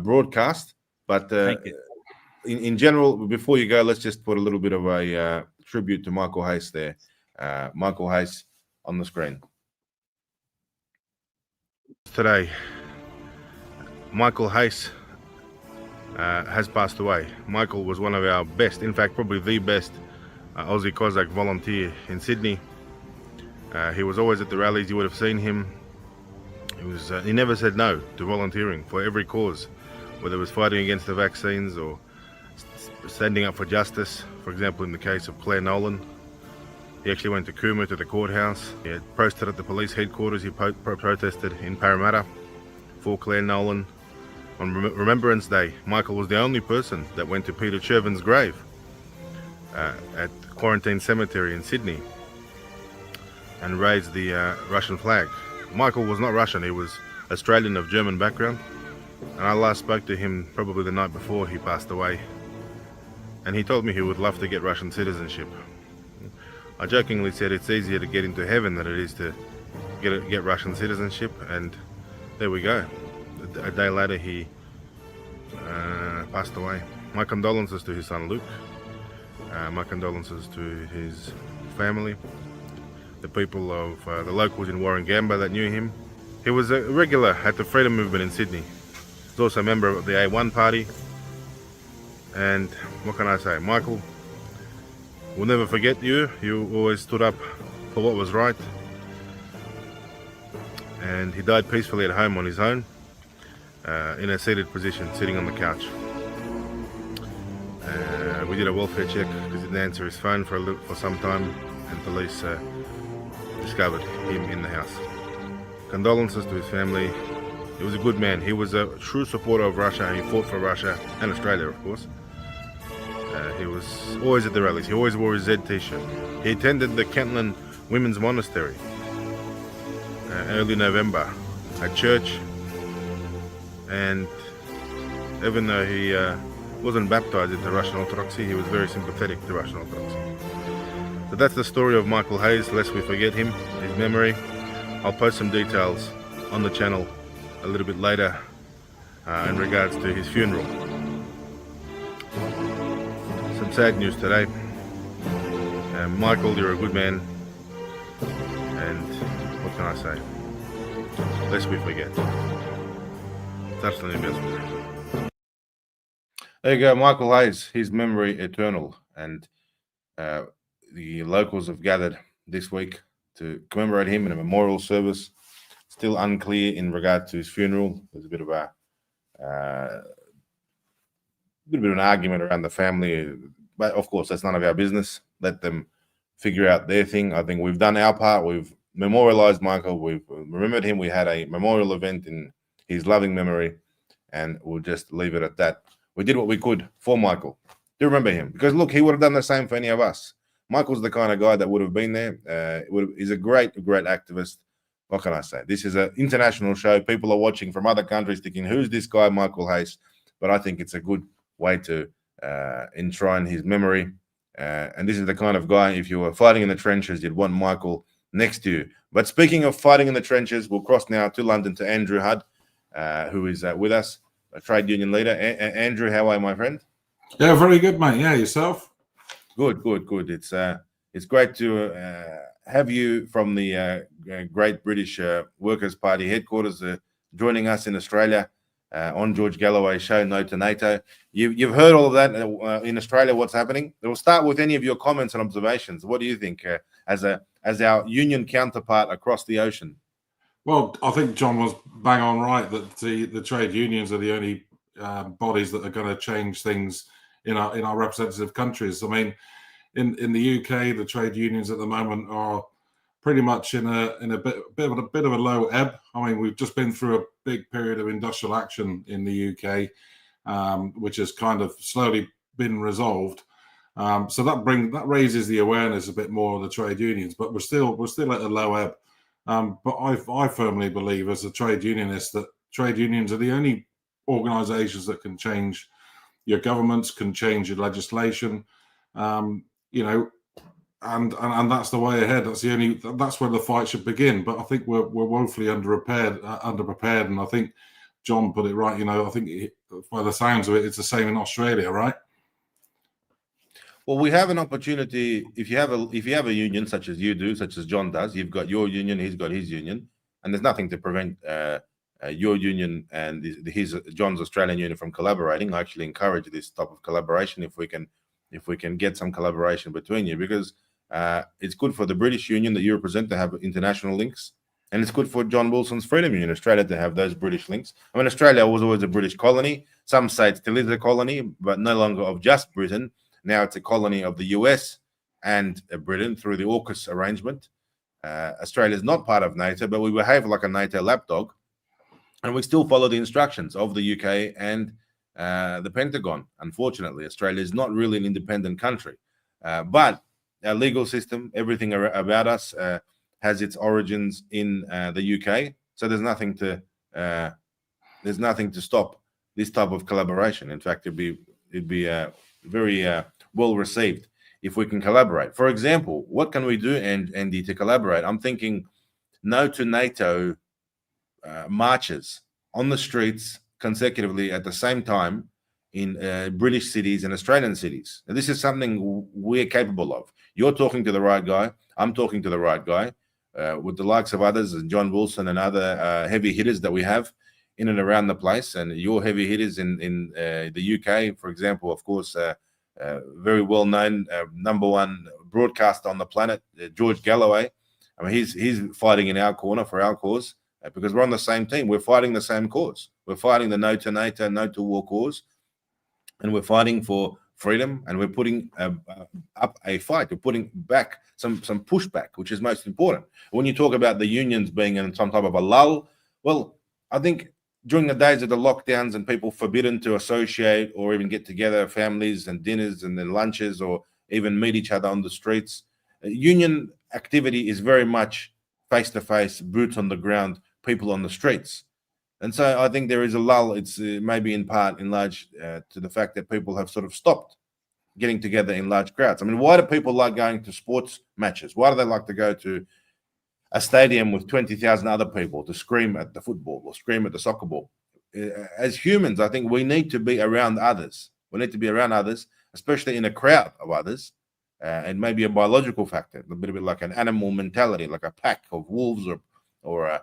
broadcast. But in general, before you go, let's just put a little bit of a tribute to Michael Hayes there. Michael Hayes on the screen. Today, Michael Hayes has passed away. Michael was one of our best, in fact, probably the best Aussie Cossack volunteer in Sydney. He was always at the rallies. You would have seen him. He never said no to volunteering for every cause, whether it was fighting against the vaccines or standing up for justice. For example, in the case of Claire Nolan, he actually went to Cooma, to the courthouse. He had protested at the police headquarters. He protested in Parramatta for Claire Nolan. On Remembrance Day, Michael was the only person that went to Peter Chervin's grave at Quarantine Cemetery in Sydney and raised the Russian flag. Michael was not Russian, he was Australian of German background, and I last spoke to him probably the night before he passed away, and he told me he would love to get Russian citizenship. I jokingly said it's easier to get into heaven than it is to get Russian citizenship, and there we go. A day later he passed away. My condolences to his son Luke, my condolences to his family, the people of the locals in Warringamba that knew him. He was a regular at the Freedom Movement in Sydney. He was also a member of the A1 party, and what can I say, Michael, we'll never forget you. You always stood up for what was right, and he died peacefully at home on his own, in a seated position, sitting on the couch. We did a welfare check because he didn't answer his phone for some time, and police discovered him in the house. Condolences to his family. He was a good man. He was a true supporter of Russia. He fought for Russia and Australia, of course. He was always at the rallies. He always wore his Z t-shirt. He attended the Kentland Women's Monastery early November at church, and even though he wasn't baptized into Russian Orthodoxy, he was very sympathetic to Russian Orthodoxy. So that's the story of Michael Hayes, lest we forget him, his memory. I'll post some details on the channel a little bit later in regards to his funeral. Some sad news today. Michael, you're a good man, and what can I say? Lest we forget. There you go, Michael Hayes, his memory eternal. And the locals have gathered this week to commemorate him in a memorial service. Still unclear in regard to his funeral. There's a bit of an argument around the family, but of course that's none of our business. Let them figure out their thing. I think we've done our part. We've memorialized Michael. We've remembered him. We had a memorial event in his loving memory, and we'll just leave it at that. We did what we could for Michael. Do remember him, because look, he would have done the same for any of us. Michael's the kind of guy that would have been there. He's a great activist. What can I say? This is an international show. People are watching from other countries thinking, who's this guy, Michael Hayes? But I think it's a good way to enshrine his memory. And this is the kind of guy, if you were fighting in the trenches, you'd want Michael next to you. But speaking of fighting in the trenches, we'll cross now to London to Andrew Hudd, who is with us, a trade union leader. Andrew, how are you, my friend? Yeah, very good, mate. Yeah, yourself? Good. It's great to have you from the Great British Workers' Party headquarters joining us in Australia on George Galloway's show, No2Nato. You've heard all of that in Australia, what's happening. We'll start with any of your comments and observations. What do you think as our union counterpart across the ocean? Well, I think John was bang on right that the trade unions are the only bodies that are going to change things in our representative countries. I mean, in the UK, the trade unions at the moment are pretty much in a bit of a low ebb. I mean, we've just been through a big period of industrial action in the UK, which has kind of slowly been resolved. So that raises the awareness a bit more of the trade unions, but we're still at a low ebb. But I firmly believe, as a trade unionist, that trade unions are the only organisations that can change your governments, can change your legislation, and that's the way ahead. That's where the fight should begin. But I think we're woefully underprepared, and I think John put it right. I think by the sounds of it, it's the same in Australia, right? Well, we have an opportunity. If you have a union such as you do, such as John does, you've got your union, he's got his union, and there's nothing to prevent your union and John's Australian union from collaborating. I actually encourage this type of collaboration if we can get some collaboration between you, because it's good for the British union that you represent to have international links, and it's good for John Wilson's Freedom Union Australia to have those British links. I mean, Australia was always a British colony. Some say it still is a colony, but no longer of just Britain. Now it's a colony of the US and Britain through the AUKUS arrangement. Australia is not part of NATO, but we behave like a NATO lapdog, and we still follow the instructions of the UK and the Pentagon. Unfortunately, Australia is not really an independent country, but our legal system, everything about us, has its origins in the UK. So there's nothing to stop this type of collaboration. In fact, it'd be very well received if we can collaborate. For example, what can we do, Andy, to collaborate? I'm thinking No2Nato marches on the streets consecutively at the same time in British cities and Australian cities. And this is something we're capable of. You're talking to the right guy. I'm talking to the right guy, with the likes of others, John Wilson and other heavy hitters that we have in and around the place. And your heavy hitters in the UK, for example, of course, very well known number one broadcaster on the planet, George Galloway. I mean, he's fighting in our corner for our cause, because we're on the same team. We're fighting the same cause. We're fighting the No2Nato, No to War cause, and we're fighting for freedom, and we're putting up a fight. We're putting back some pushback, which is most important. When you talk about the unions being in some type of a lull, well, I think during the days of the lockdowns and people forbidden to associate or even get together, families and dinners and then lunches, or even meet each other on the streets, union activity is very much face-to-face, boots on the ground, people on the streets. And so I think there is a lull. It's maybe in part, in large, to the fact that people have sort of stopped getting together in large crowds. I mean, why do people like going to sports matches? Why do they like to go to a stadium with 20,000 other people to scream at the football or scream at the soccer ball? As humans, I think we need to be around others. We need to be around others, especially in a crowd of others. And maybe a biological factor, a bit like an animal mentality, like a pack of wolves or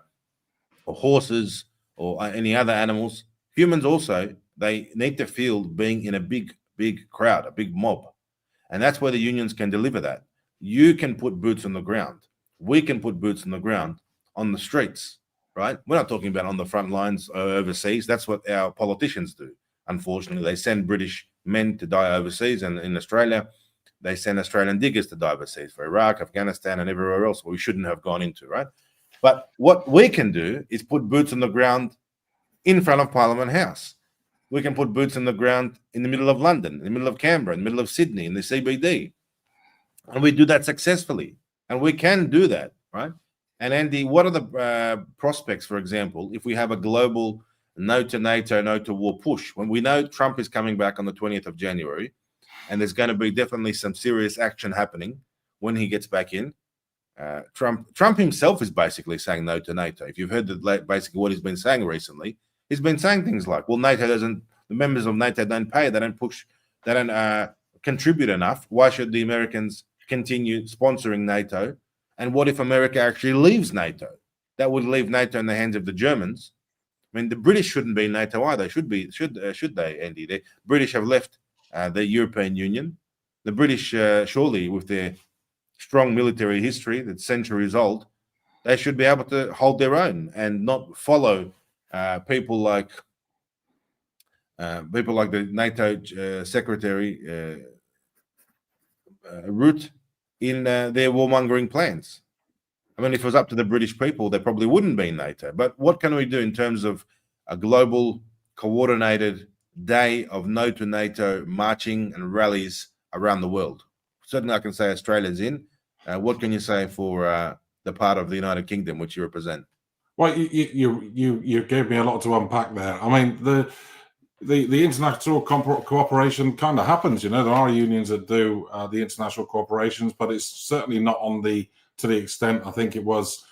horses or any other animals. Humans also, they need to feel being in a big crowd, a big mob. And that's where the unions can deliver that. You can put boots on the ground. We can put boots on the ground on the streets, right? We're not talking about on the front lines overseas. That's what our politicians do. Unfortunately, they send British men to die overseas, and in Australia, they send Australian diggers to dive overseas for Iraq, Afghanistan, and everywhere else we shouldn't have gone into, right? But what we can do is put boots on the ground in front of Parliament House. We can put boots on the ground in the middle of London, in the middle of Canberra, in the middle of Sydney, in the CBD. And we do that successfully. And we can do that, right? And Andy, what are the prospects, for example, if we have a global no to NATO, no to war push? When we know Trump is coming back on the 20th of January, and there's going to be definitely some serious action happening when he gets back in. Trump himself is basically saying no to NATO. If you've heard basically what he's been saying recently, he's been saying things like, well, NATO doesn't, the members of NATO don't pay, they don't push, they don't contribute enough. Why should the Americans continue sponsoring NATO? And what if America actually leaves NATO? That would leave NATO in the hands of the Germans. I mean, the British shouldn't be in NATO either. Should they, Andy? The British have left the European Union. The British, surely, with their strong military history that's centuries old, they should be able to hold their own and not follow people like the NATO Secretary Rutte in their warmongering plans. I mean, if it was up to the British people, they probably wouldn't be in NATO. But what can we do in terms of a global, coordinated day of no to NATO marching and rallies around the world? Certainly, I can say Australia's in. What can you say for the part of the United Kingdom which you represent? Well, you gave me a lot to unpack there. I mean, the international cooperation kind of happens. You know, there are unions that do the international corporations, but it's certainly not to the extent I think it was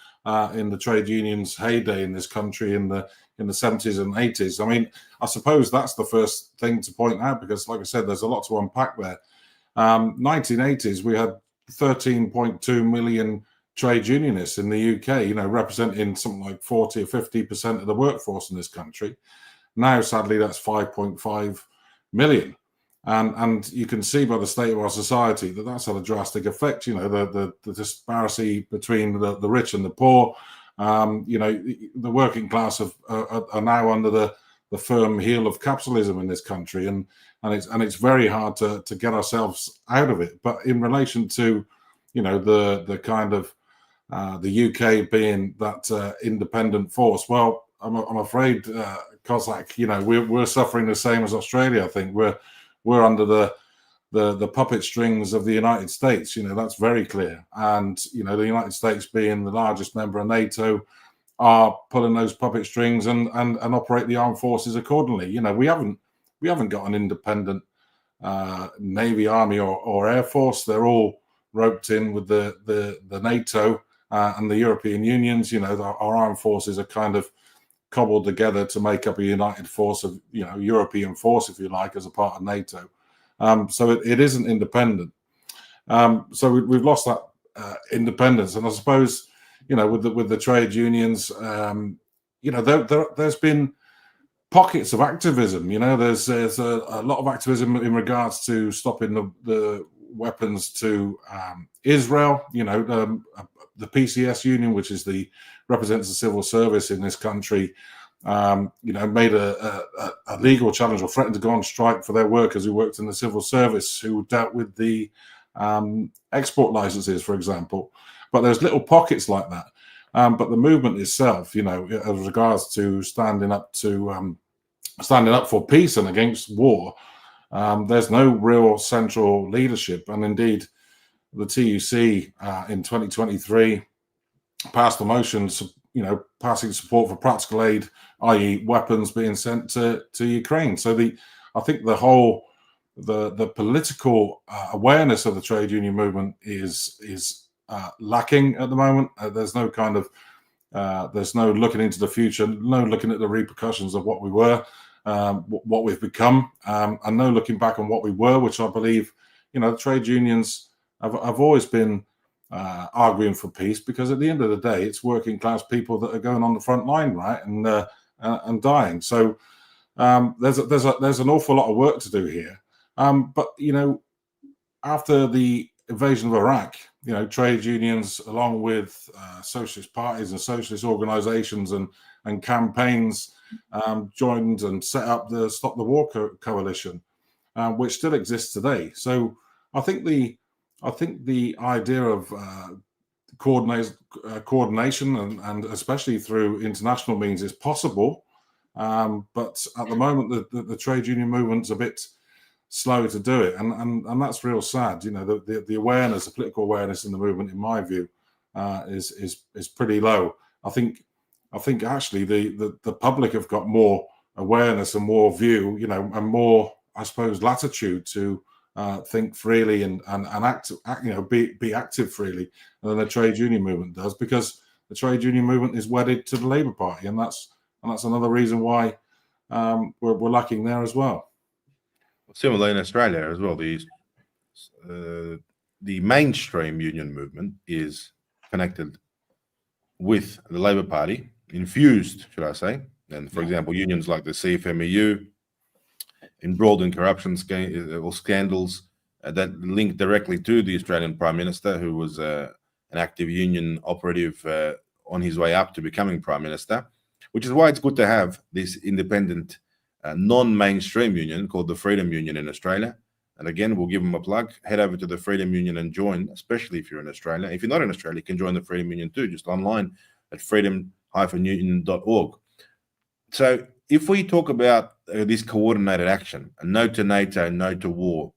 in the trade unions' heyday in this country in the 70s and 80s. I mean, I suppose that's the first thing to point out because, like I said, there's a lot to unpack there. 1980s, we had 13.2 million trade unionists in the UK, you know, representing something like 40 or 50% of the workforce in this country. Now, sadly, that's 5.5 million. And you can see by the state of our society that that's had a drastic effect. You know, the disparity between the rich and the poor. You know, the working class are now under the firm heel of capitalism in this country, and it's very hard to get ourselves out of it. But in relation to, you know, the kind of the UK being that independent force, well, I'm afraid, Cossack, you know, we're suffering the same as Australia. I think we're under the puppet strings of the United States. You know, that's very clear. And, you know, the United States being the largest member of NATO are pulling those puppet strings and operate the armed forces accordingly. You know, we haven't got an independent Navy, Army or Air Force. They're all roped in with the NATO and the European unions. You know, our armed forces are kind of cobbled together to make up a united force of, you know, European force, if you like, as a part of NATO. So it isn't independent. So we've lost that independence. And I suppose, you know, with the trade unions, you know, there's been pockets of activism. You know, there's a lot of activism in regards to stopping the weapons to Israel. You know, the PCS union, which is represents the civil service in this country, you know, made a legal challenge or threatened to go on strike for their workers who worked in the civil service who dealt with the export licenses, for example. But there's little pockets like that. But the movement itself, you know, as regards to standing up for peace and against war, there's no real central leadership. And indeed, the TUC in 2023 passed a motion, you know, passing support for practical aid, i.e., weapons being sent to Ukraine. So I think the political awareness of the trade union movement is lacking at the moment. There's no kind of there's no looking into the future, no looking at the repercussions of what we were, what we've become, and no looking back on what we were, which I believe, you know, the trade unions have always been arguing for peace, because at the end of the day, it's working class people that are going on the front line, right, and dying. So there's an awful lot of work to do here. But you know, after the invasion of Iraq, you know, trade unions, along with socialist parties and socialist organisations and campaigns, joined and set up the Stop the War Coalition, which still exists today. So I think the idea of coordination and especially through international means is possible, but at the moment the trade union movement's a bit slow to do it, and that's real sad. You know, the awareness, the political awareness in the movement, in my view, is pretty low. I think actually the public have got more awareness and more view, you know, and more, I suppose, latitude to think freely and act, you know, be active freely than the trade union movement does, because the trade union movement is wedded to the Labour Party, and that's another reason why we're lacking there as well. Similarly in Australia as well, the mainstream union movement is connected with the Labour Party, infused, should I say. And for example, unions like the CFMEU, embroiled in corruption scandals that link directly to the Australian Prime Minister, who was an active union operative on his way up to becoming Prime Minister, which is why it's good to have this independent non-mainstream union called the Freedom Union in Australia. And again, we'll give them a plug. Head over to the Freedom Union and join, especially if you're in Australia. If you're not in Australia, you can join the Freedom Union too, just online at freedom-union.org. So if we talk about this coordinated action, a no to NATO, no to war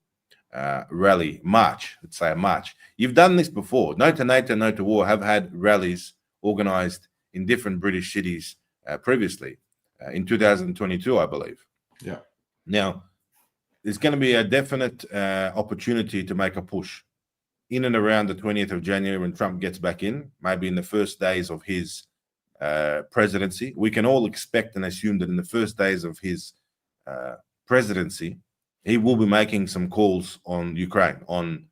rally, march, let's say a march. You've done this before. No to NATO, no to war have had rallies organized in different British cities previously. In 2022, I believe. Yeah. Now, there's going to be a definite opportunity to make a push in and around the 20th of January when Trump gets back in, maybe in the first days of his presidency. We can all expect and assume that in the first days of his presidency, he will be making some calls on Ukraine, on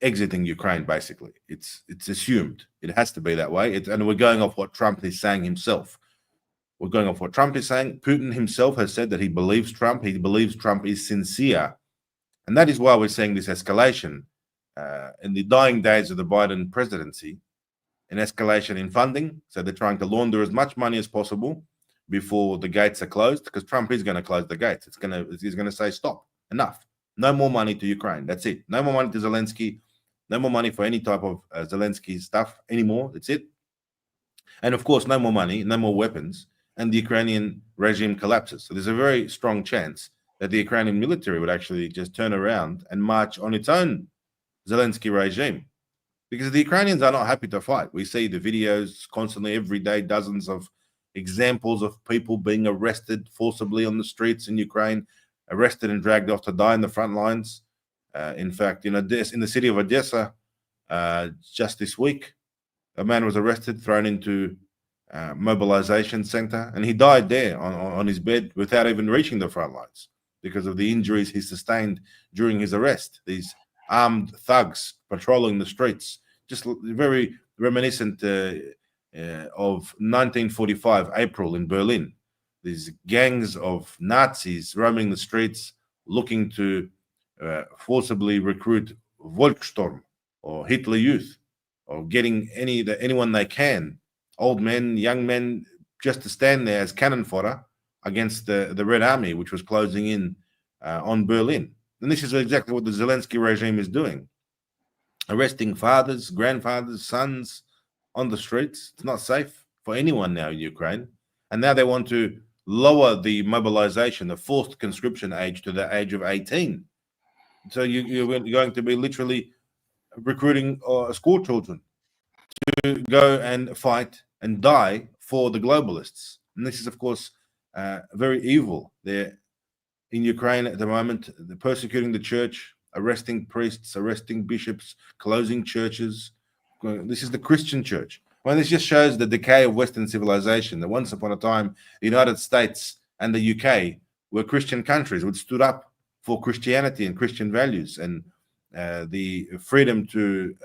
exiting Ukraine, basically. It's assumed. It has to be that way. And we're going off what Trump is saying himself. We're going off what Trump is saying. Putin himself has said that he believes Trump. He believes Trump is sincere. And that is why we're seeing this escalation in the dying days of the Biden presidency, an escalation in funding. So they're trying to launder as much money as possible before the gates are closed, because Trump is going to close the gates. He's going to say, stop, enough. No more money to Ukraine. That's it. No more money to Zelensky. No more money for any type of Zelensky stuff anymore. That's it. And of course, no more money, no more weapons, and the Ukrainian regime collapses. So there's a very strong chance that the Ukrainian military would actually just turn around and march on its own Zelensky regime, because the Ukrainians are not happy to fight. We see the videos constantly, every day, dozens of examples of people being arrested forcibly on the streets in Ukraine, arrested and dragged off to die in the front lines. In fact, in the city of Odessa, just this week, a man was arrested, thrown into mobilization center, and he died there on his bed without even reaching the front lines because of the injuries he sustained during his arrest. These armed thugs patrolling the streets, just very reminiscent of 1945 April in Berlin. These gangs of Nazis roaming the streets looking to forcibly recruit Volkssturm or Hitler Youth, or getting anyone they can, old men, young men, just to stand there as cannon fodder against the Red Army, which was closing in on Berlin. And this is exactly what the Zelensky regime is doing. Arresting fathers, grandfathers, sons on the streets. It's not safe for anyone now in Ukraine. And now they want to lower the mobilization, the forced conscription age, to the age of 18. So you're going to be literally recruiting school children to go and fight and die for the globalists. And this is, of course, very evil. They're in Ukraine at the moment. They're persecuting the church, arresting priests, arresting bishops, closing churches. This is the Christian church. Well, this just shows the decay of Western civilization. That once upon a time, the United States and the UK were Christian countries, which stood up for Christianity and Christian values and the freedom to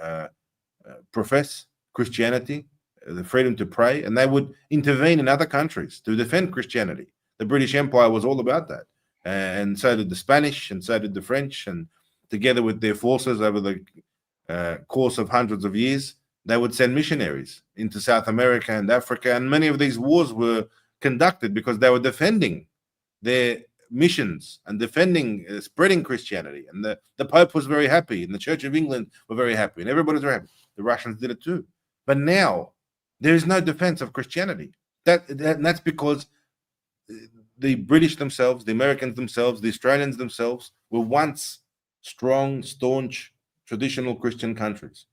profess Christianity, the freedom to pray, and they would intervene in other countries to defend Christianity. The British Empire was all about that, and so did the Spanish, and so did the French, and together with their forces over the course of hundreds of years, they would send missionaries into South America and Africa, and many of these wars were conducted because they were defending their missions and defending, spreading Christianity. And the Pope was very happy, and the Church of England were very happy, and everybody was very happy. The Russians did it too. But now there is no defense of Christianity. That's because the British themselves, the Americans themselves, the Australians themselves were once strong, staunch, traditional Christian countries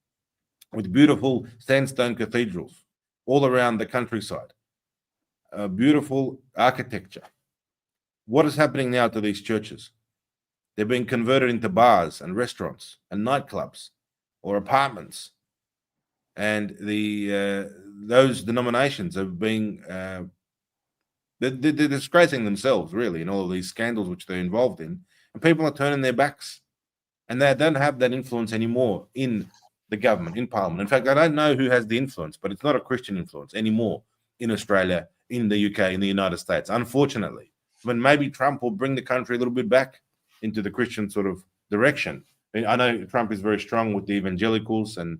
with beautiful sandstone cathedrals all around the countryside, beautiful architecture. What is happening now to these churches? They're being converted into bars and restaurants and nightclubs or apartments, and those denominations are being they're disgracing themselves, really, in all of these scandals which they're involved in, and people are turning their backs, and they don't have that influence anymore in the government, in Parliament. In fact, I don't know who has the influence, but it's not a Christian influence anymore in Australia, in the UK, in the United States, unfortunately. When maybe Trump will bring the country a little bit back into the Christian sort of direction. I know Trump is very strong with the evangelicals and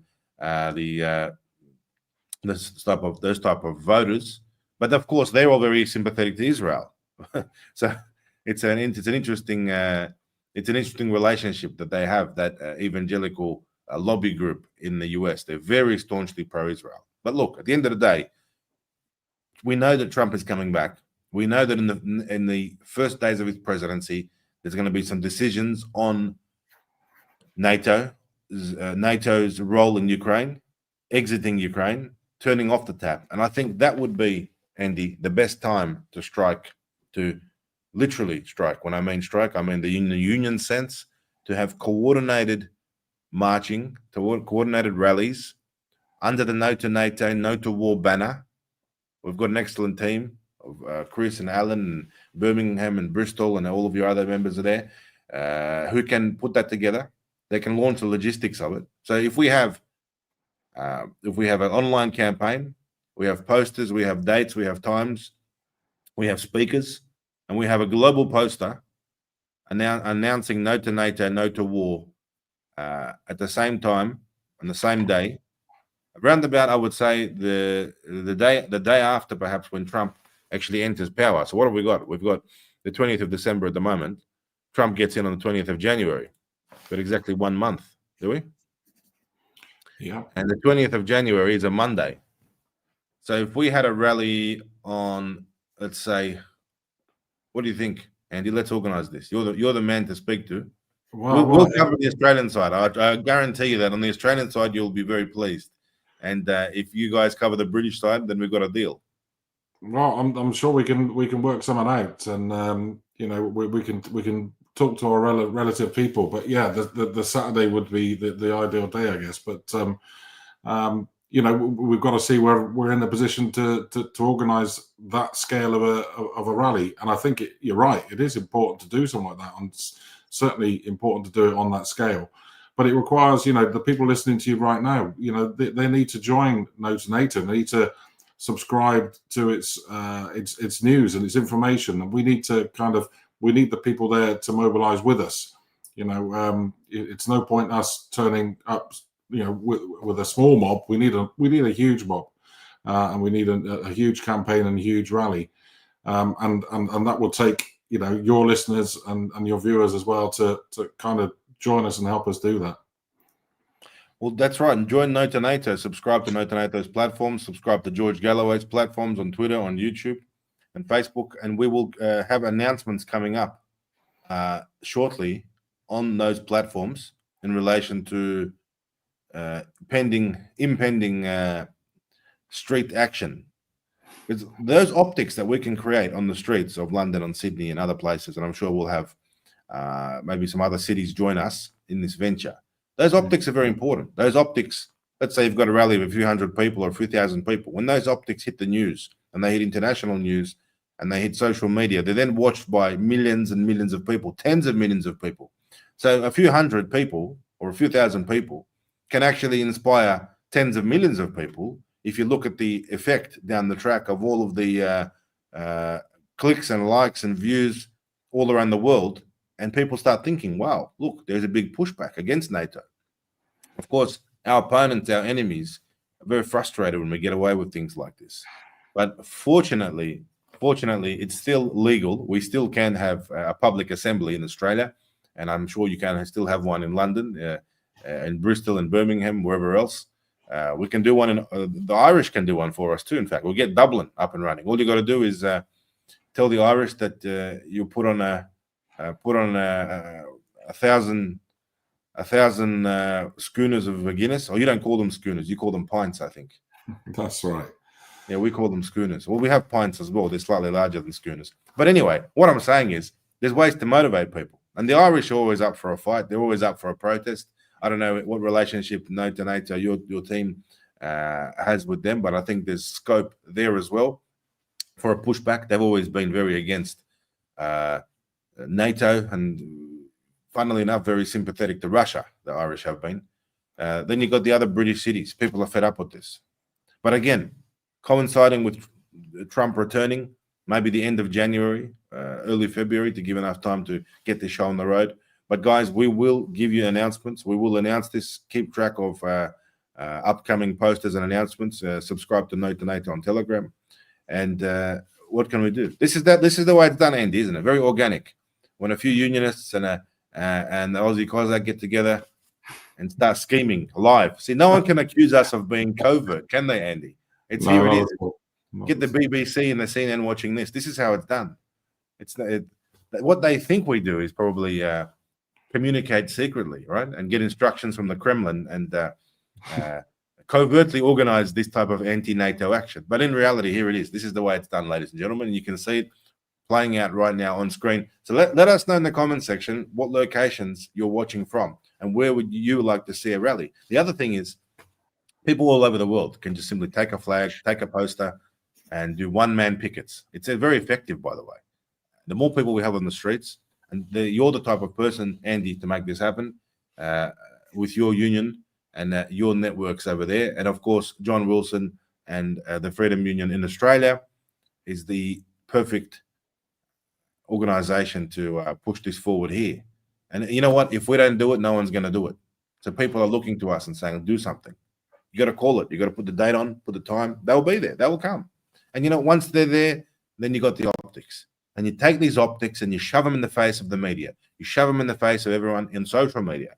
those type of voters, but of course they're all very sympathetic to Israel. So it's an interesting relationship that they have, that evangelical lobby group in the US. They're very staunchly pro-Israel. But look, at the end of the day, we know that Trump is coming back. We know that in the first days of his presidency, there's going to be some decisions on NATO's role in Ukraine, exiting Ukraine, turning off the tap. And I think that would be, Andy, the best time to strike, to literally strike. When I mean strike, I mean the union sense, to have coordinated marching, coordinated rallies under the No2Nato, No to War banner. We've got an excellent team of Chris and Alan and Birmingham and Bristol and all of your other members are there who can put that together. They can launch the logistics of it. So if we have an online campaign, we have posters, we have dates, we have times, we have speakers, and we have a global poster announcing No to NATO, No to War at the same time, on the same day, around about, I would say, the day after, perhaps, when Trump actually enters power. So what have we got? We've got the 20th of December at the moment. Trump gets in on the 20th of January. Got exactly 1 month, do we? Yeah. And the 20th of January is a Monday. So if we had a rally on, let's say, what do you think, Andy? Let's organize this. You're the man to speak to. We'll cover the Australian side. I guarantee you that on the Australian side, you'll be very pleased. And if you guys cover the British side, then we've got a deal. Well, I'm sure we can work something out, and we can talk to our relative people. But yeah, the Saturday would be the ideal day, I guess. But we've got to see where we're in a position to organise that scale of a rally. And I think you're right. It is important to do something like that, and it's certainly important to do it on that scale. But it requires, the people listening to you right now, they need to join No2Nato. They need to subscribe to its news and its information, and we need the people there to mobilize with us. It's no point us turning up, with a small mob. We need a huge mob, and we need a huge campaign and a huge rally, and that will take your listeners and your viewers as well to kind of join us and help us do that. Well, that's right. And join No2Nato. Subscribe to No2Nato's platforms. Subscribe to George Galloway's platforms on Twitter, on YouTube, and Facebook. And we will have announcements coming up shortly on those platforms in relation to impending street action. It's those optics that we can create on the streets of London and Sydney and other places, and I'm sure we'll have maybe some other cities join us in this venture. Those optics are very important. Those optics, let's say you've got a rally of a few hundred people or a few thousand people. When those optics hit the news, and they hit international news, and they hit social media, they're then watched by millions and millions of people, tens of millions of people. So a few hundred people or a few thousand people can actually inspire tens of millions of people. If you look at the effect down the track of all of the clicks and likes and views all around the world, and people start thinking, wow, look, there's a big pushback against NATO. Of course, our opponents, our enemies, are very frustrated when we get away with things like this. But fortunately fortunately, it's still legal. We still can have a public assembly in Australia, and I'm sure you can still have one in London, in Bristol, and Birmingham, wherever else. We can do one in the Irish can do one for us too. In fact, we'll get Dublin up and running. All you got to do is tell the Irish that you put on a thousand schooners of Guinness, or you don't call them schooners, you call them pints, I think. That's right. Yeah, we call them schooners. Well, we have pints as well. They're slightly larger than schooners. But anyway, what I'm saying is there's ways to motivate people. And the Irish are always up for a fight. They're always up for a protest. I don't know what relationship No2Nato, your team has with them, but I think there's scope there as well for a pushback. They've always been very against NATO and, funnily enough, very sympathetic to Russia, the Irish have been. Then you've got the other British cities. People are fed up with this. But again, coinciding with Trump returning, maybe the end of January, early February, to give enough time to get this show on the road. But guys, we will give you announcements. We will announce this. Keep track of upcoming posters and announcements. Subscribe to No2Nato on Telegram. And what can we do? This is the way it's done, Andy, isn't it? Very organic. When a few Unionists and the Aussie Cossack get together and start scheming live. See, no one can accuse us of being covert, can they, Andy? It's here it is. Get the BBC and the CNN watching this. This is how it's done. What they think we do is probably communicate secretly, right? And get instructions from the Kremlin and covertly organize this type of anti-NATO action. But in reality, here it is. This is the way it's done, ladies and gentlemen. And you can see it playing out right now on screen. So let us know in the comment section what locations you're watching from and where would you like to see a rally. The other thing is people all over the world can just simply take a flag, take a poster, and do one-man pickets. It's very effective, by the way. The more people we have on the streets, and you're the type of person, Andy, to make this happen with your union and your networks over there. And of course, John Wilson and the Freedom Union in Australia is the perfect organization to push this forward here. And you know what? If we don't do it, no one's going to do it. So people are looking to us and saying, do something. You got to call it. You got to put the date on, put the time. They'll be there. They will come. And you know, once they're there, then you got the optics. And you take these optics and you shove them in the face of the media. You shove them in the face of everyone in social media.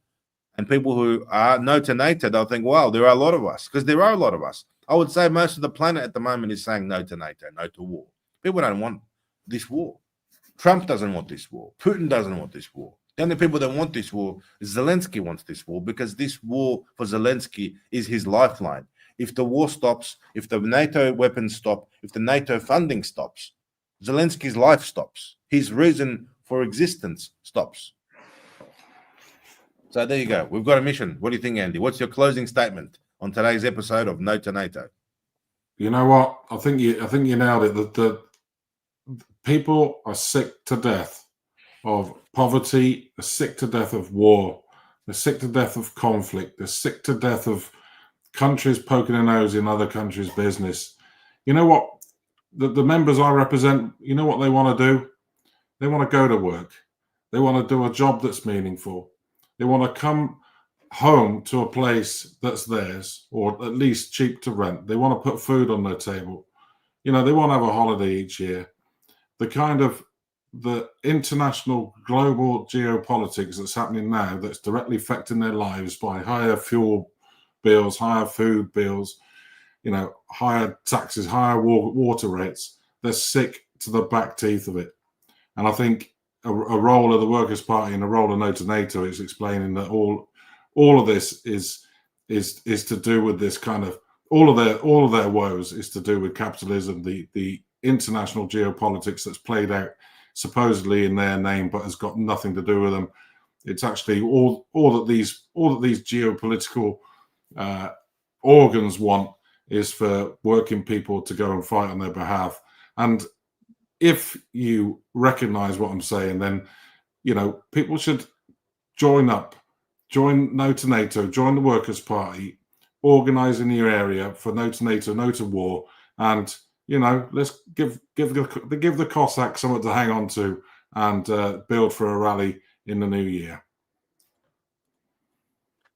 And people who are No2Nato, they'll think, wow, there are a lot of us. Because there are a lot of us. I would say most of the planet at the moment is saying No2Nato, no to war. People don't want this war. Trump doesn't want this war. Putin doesn't want this war. The only people that want this war is Zelensky wants this war, because this war for Zelensky is his lifeline. If the war stops, if the NATO weapons stop, if the NATO funding stops, Zelensky's life stops. His reason for existence stops. So there you go. We've got a mission. What do you think, Andy? What's your closing statement on today's episode of No2Nato? You know what? I think you nailed it. The people are sick to death of poverty. They're sick to death of war. They're sick to death of conflict. They're sick to death of countries poking their nose in other countries' business. You know what? The members I represent, you know what they want to do? They want to go to work. They want to do a job that's meaningful. They want to come home to a place that's theirs, or at least cheap to rent. They want to put food on their table. You know, they want to have a holiday each year. The international global geopolitics that's happening now, that's directly affecting their lives by higher fuel bills, higher food bills, you know, higher taxes, higher water rates. They're sick to the back teeth of it. And I think a role of the Workers' Party and a role of No2Nato is explaining that all of this is to do with this kind of all of their woes is to do with capitalism, the international geopolitics that's played out supposedly in their name, but has got nothing to do with them. It's actually all that these geopolitical organs want is for working people to go and fight on their behalf. And if you recognize what I'm saying, then, you know, people should join up, join No2Nato, join the Workers' Party, organize in your area for No2Nato, no to war. And, you know, let's give the Cossacks something to hang on to and build for a rally in the new year.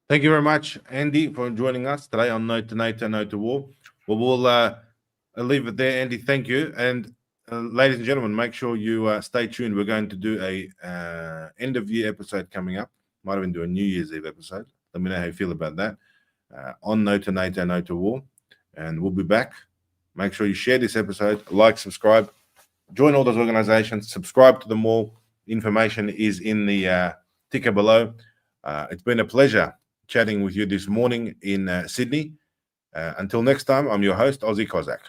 Thank you very much, Andy, for joining us today on No2Nato, no to war. Well, we'll leave it there, Andy. Thank you. And ladies and gentlemen, make sure you stay tuned. We're going to do a end of year episode coming up. Might even do a New Year's Eve episode. Let me know how you feel about that. On No2Nato, No to War. And we'll be back. Make sure you share this episode, like, subscribe, join all those organizations, subscribe to them all. Information is in the ticker below. It's been a pleasure chatting with you this morning in Sydney. Until next time, I'm your host, Aussie Cossack.